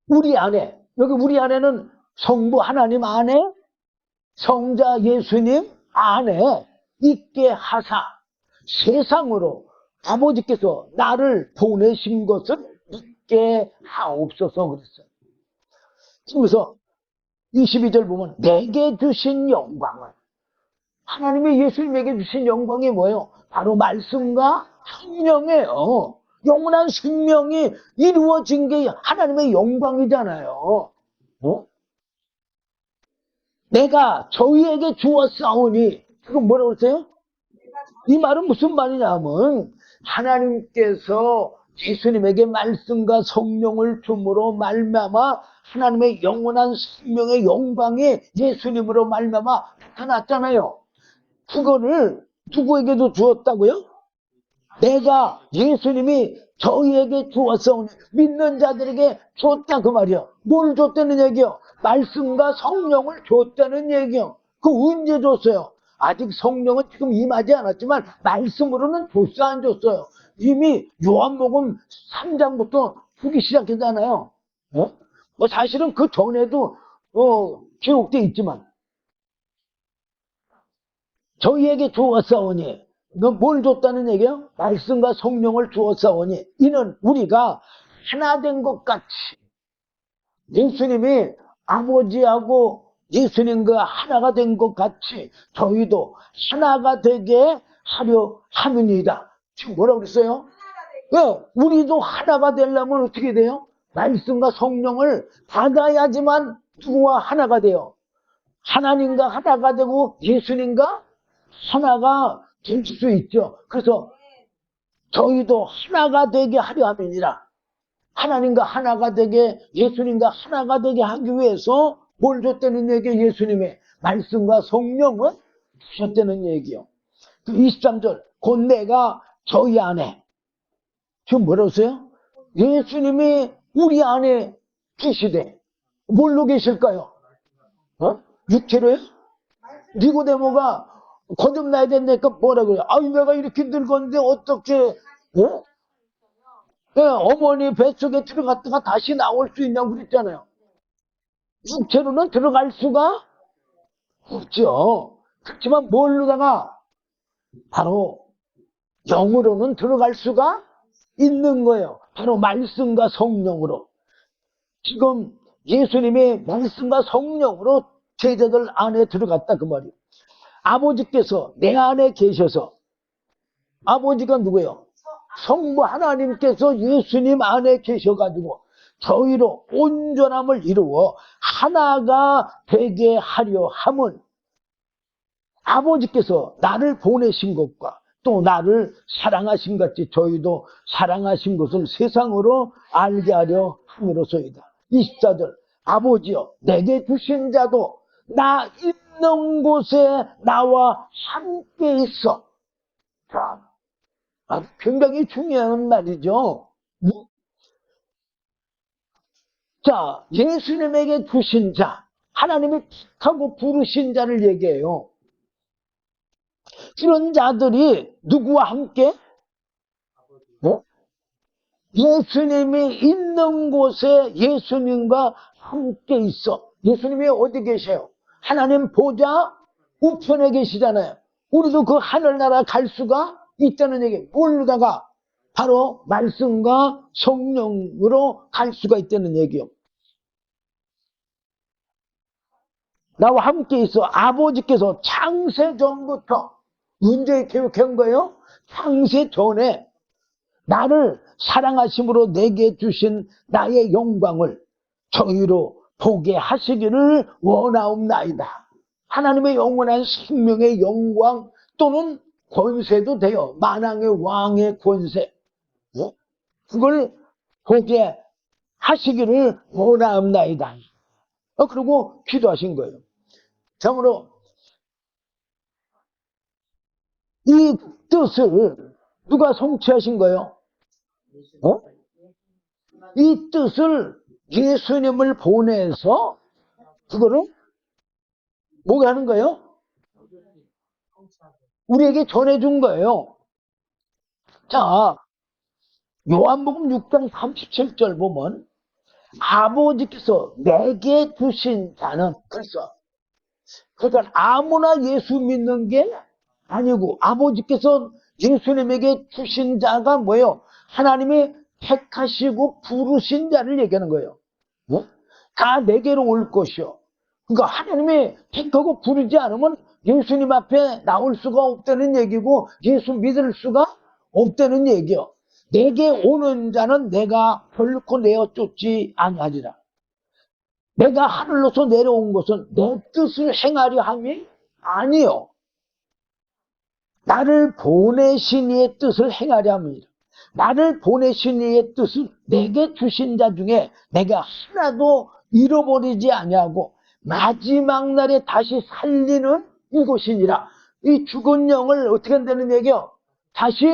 우리 안에, 여기 우리 안에는 성부 하나님 안에 성자 예수님 안에 있게 하사. 세상으로 아버지께서 나를 보내신 것을 믿게 하옵소서 그랬어요. 그래서 22절 보면 내게 주신 영광을, 하나님의 예수님에게 주신 영광이 뭐예요? 바로 말씀과 성령이에요. 영원한 생명이 이루어진 게 하나님의 영광이잖아요. 내가 저희에게 주었사오니, 그건 뭐라고 그랬어요? 이 말은 무슨 말이냐면 하나님께서 예수님에게 말씀과 성령을 줌으로 말미암아 하나님의 영원한 생명의 영광이 예수님으로 말미암아 나타났잖아요. 그거를 누구에게도 주었다고요? 내가 예수님이 저희에게 주었사오니, 믿는 자들에게 줬다 그 말이요. 뭘 줬다는 얘기요? 말씀과 성령을 줬다는 얘기요. 그 언제 줬어요? 아직 성령은 지금 임하지 않았지만 말씀으로는 줬어 안 줬어요? 이미 요한복음 3장부터 주기 시작했잖아요. 뭐 사실은 그 전에도 기록되어 있지만 저희에게 주었사오니, 너 뭘 줬다는 얘기예요? 말씀과 성령을 주었사오니, 이는 우리가 하나 된 것 같이, 예수님이 아버지하고 예수님과 하나가 된 것 같이 저희도 하나가 되게 하려 함이니이다. 지금 뭐라고 그랬어요? 네, 우리도 하나가 되려면 어떻게 돼요? 말씀과 성령을 받아야지만 누구와 하나가 돼요? 하나님과 하나가 되고 예수님과 하나가 될 수 있죠. 그래서 저희도 하나가 되게 하려 함이니라. 하나님과 하나가 되게, 예수님과 하나가 되게 하기 위해서 뭘 줬다는 얘기예요? 예수님의 말씀과 성령을 주셨다는 얘기요. 그 23절, 곧 내가 저희 안에, 지금 뭐라고 써요? 예수님이 우리 안에 계시되, 뭘로 계실까요? 육체로요? 니고데모가 거듭나야 된다니까 뭐라고 그래요? 아유, 내가 이렇게 늙었는데 어떻게, 어머니 뱃속에 들어갔다가 다시 나올 수 있냐고 그랬잖아요. 육체로는 들어갈 수가 없죠. 그렇지만 뭘로다가 바로 영으로는 들어갈 수가 있는 거예요. 바로 말씀과 성령으로. 지금 예수님이 말씀과 성령으로 제자들 안에 들어갔다 그 말이에요. 아버지께서 내 안에 계셔서, 아버지가 누구예요? 성부 하나님께서 예수님 안에 계셔가지고 저희로 온전함을 이루어 하나가 되게 하려 함은, 아버지께서 나를 보내신 것과 또 나를 사랑하신 같이 저희도 사랑하신 것을 세상으로 알게 하려 함이로소이다. 24절, 아버지여 내게 주신 자도 나 있는 곳에 나와 함께 있어. 자, 굉장히 중요한 말이죠. 자, 예수님에게 주신 자, 하나님이 택하고 부르신 자를 얘기해요. 그런 자들이 누구와 함께? 예수님이 있는 곳에 예수님과 함께 있어. 예수님이 어디 계세요? 하나님 보좌 우편에 계시잖아요. 우리도 그 하늘나라 갈 수가 있다는 얘기. 뭘로다가? 바로 말씀과 성령으로 갈 수가 있다는 얘기요. 나와 함께 있어. 아버지께서 창세 전부터, 언제 계획한 거예요? 창세 전에 나를 사랑하심으로 내게 주신 나의 영광을 저희로 보게 하시기를 원하옵나이다. 하나님의 영원한 생명의 영광 또는 권세도 돼요. 만왕의 왕의 권세. 그걸 보게 하시기를 원하옵나이다. 그리고 기도하신 거예요. 참으로 이 뜻을 누가 성취하신 거예요? 이 뜻을 예수님을 보내서 그거를 뭐가 하는 거예요? 우리에게 전해준 거예요. 자, 요한복음 6장 37절 보면 아버지께서 내게 주신 자는, 그러니까 아무나 예수 믿는 게 아니고 아버지께서 예수님에게 주신 자가 뭐예요? 하나님이 택하시고 부르신 자를 얘기하는 거예요. 어? 다 내게로 올 것이요. 그러니까 하나님이 택하고 부르지 않으면 예수님 앞에 나올 수가 없다는 얘기고 예수 믿을 수가 없다는 얘기요. 내게 오는 자는 내가 결코 내어 쫓지 아니하리라. 내가 하늘로서 내려온 것은 내 뜻을 행하려 함이 아니요. 나를 보내신 이의 뜻을 행하려 함이라. 나를 보내신 이의 뜻을 내게 주신 자 중에 내가 하나도 잃어버리지 아니하고 마지막 날에 다시 살리는 이것이니라. 이 죽은 영을 어떻게 한다는 얘기요? 다시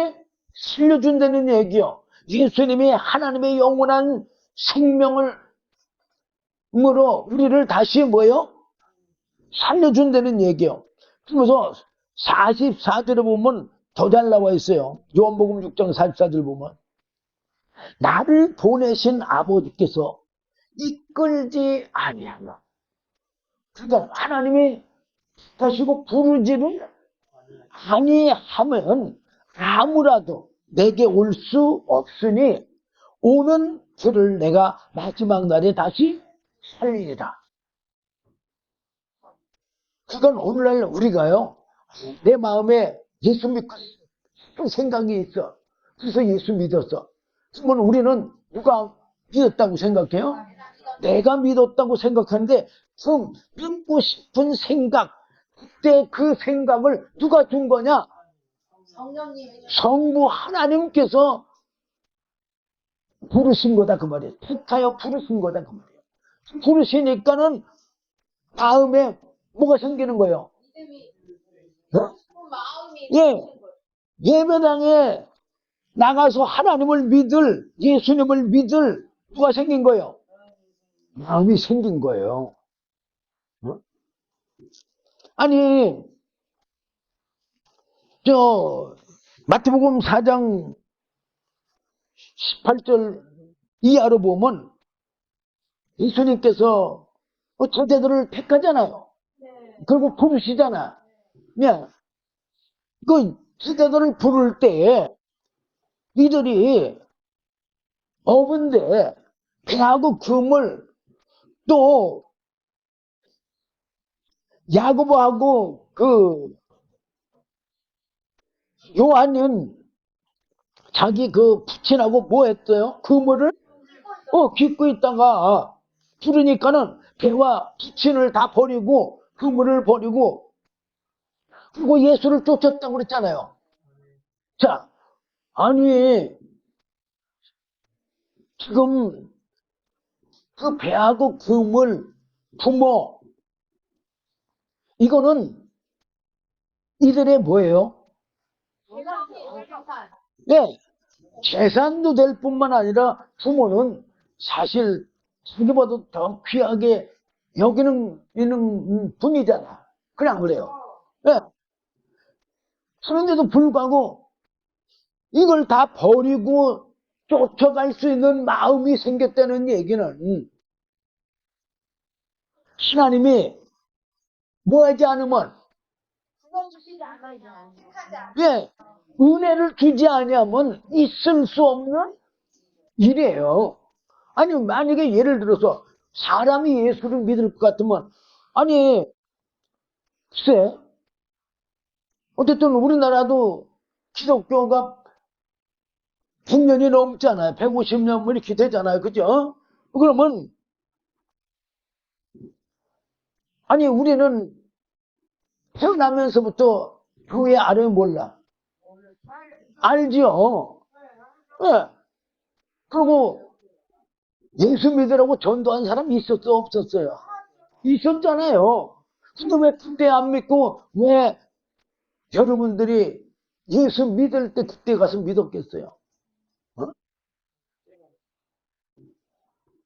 살려준다는 얘기요. 예수님이 하나님의 영원한 생명을 으로 우리를 다시 뭐요? 살려준다는 얘기요. 그러면서 44절에 보면 더 잘 나와 있어요. 요한복음 6장 44절 보면 나를 보내신 아버지께서 이끌지 아니하나. 그러니까 하나님이 다시고 부르지를 아니하면 아무라도 내게 올 수 없으니 오는 그를 내가 마지막 날에 다시 살리리라. 그건 오늘날 우리가요, 내 마음에 예수 믿고 싶은 생각이 있어. 그래서 예수 믿었어. 그러면 우리는 누가 믿었다고 생각해요? 내가 믿었다고 생각하는데 그 믿고 싶은 생각, 그때 그 생각을 누가 준 거냐? 성부 하나님께서 부르신 거다 그 말이에요. 택하여 부르신 거다 그 말이에요. 부르시니까는 마음에 뭐가 생기는 거예요? 어? 예, 예배당에 나가서 하나님을 믿을, 예수님을 믿을 누가 생긴 거예요? 마음이 생긴 거예요. 어? 아니, 마태복음 4장 18절 이하로 보면 예수님께서 제자들을 택하잖아요. 그리고 부르시잖아. 예. 그 제자들을 부를 때 이들이 어분데 배하고 금을 또 야고보하고 그 요한은 자기 그 부친하고 뭐 했어요? 그물을 깃고 있다가 부르니까는 배와 부친을 다 버리고 그물을 버리고 그리고 예수를 쫓았다고 그랬잖아요. 자, 아니 지금 그 배하고 그물 부모 이거는 이들의 뭐예요? 네, 재산도 될 뿐만 아니라 부모는 사실 자기보다 더 귀하게 여기는 있는 분이잖아. 그냥 그래요. 네. 그런데도 불구하고 이걸 다 버리고 쫓아갈 수 있는 마음이 생겼다는 얘기는 하나님이 뭐 하지 않으면 예, 은혜를 주지 않으면 있을 수 없는 일이에요. 아니 만약에 예를 들어서 사람이 예수를 믿을 것 같으면 아니 글쎄 어쨌든 우리나라도 기독교가 100년이 넘잖아요. 150년 뭐 이렇게 되잖아요. 그죠? 그러면 아니 우리는 태어나면서부터 교회 알아요 몰라? 알지요. 예. 그리고 예수 믿으라고 전도한 사람이 있었어 없었어요? 있었잖아요. 근데 왜 그때 안 믿고 왜 여러분들이 예수 믿을 때 그때 가서 믿었겠어요? 어?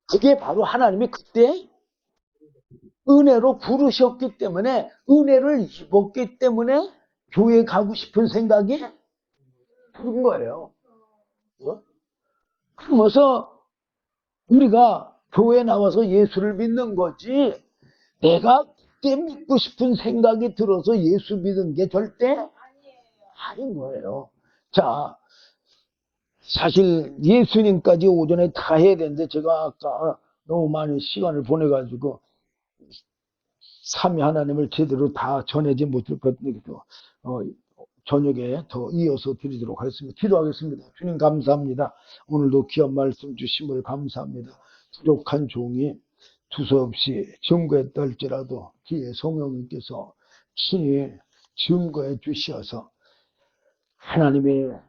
그게 바로 하나님이 그때 은혜로 부르셨기 때문에 은혜를 입었기 때문에 교회 가고 싶은 생각이 그런 거예요. 어? 그러면서 우리가 교회 나와서 예수를 믿는 거지 내가 그때 믿고 싶은 생각이 들어서 예수 믿은 게 절대 아닌 거예요. 자, 사실 예수님까지 오전에 다 해야 되는데 제가 아까 너무 많은 시간을 보내가지고 삼위 하나님을 제대로 다 전하지 못했거든요. 저녁에 더 이어서 드리도록 하겠습니다. 기도하겠습니다. 주님 감사합니다. 오늘도 귀한 말씀 주심을 감사합니다. 부족한 종이 두서없이 증거했다 할지라도 뒤에 성령님께서 친히 증거해 주시어서 하나님의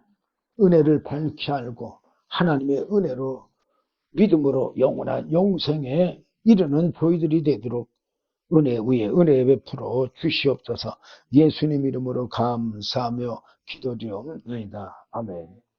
은혜를 밝히 알고 하나님의 은혜로 믿음으로 영원한 영생에 이르는 저희들이 되도록 은혜 위에 은혜 베풀어 주시옵소서. 예수님 이름으로 감사하며 기도드리옵나이다. 아멘.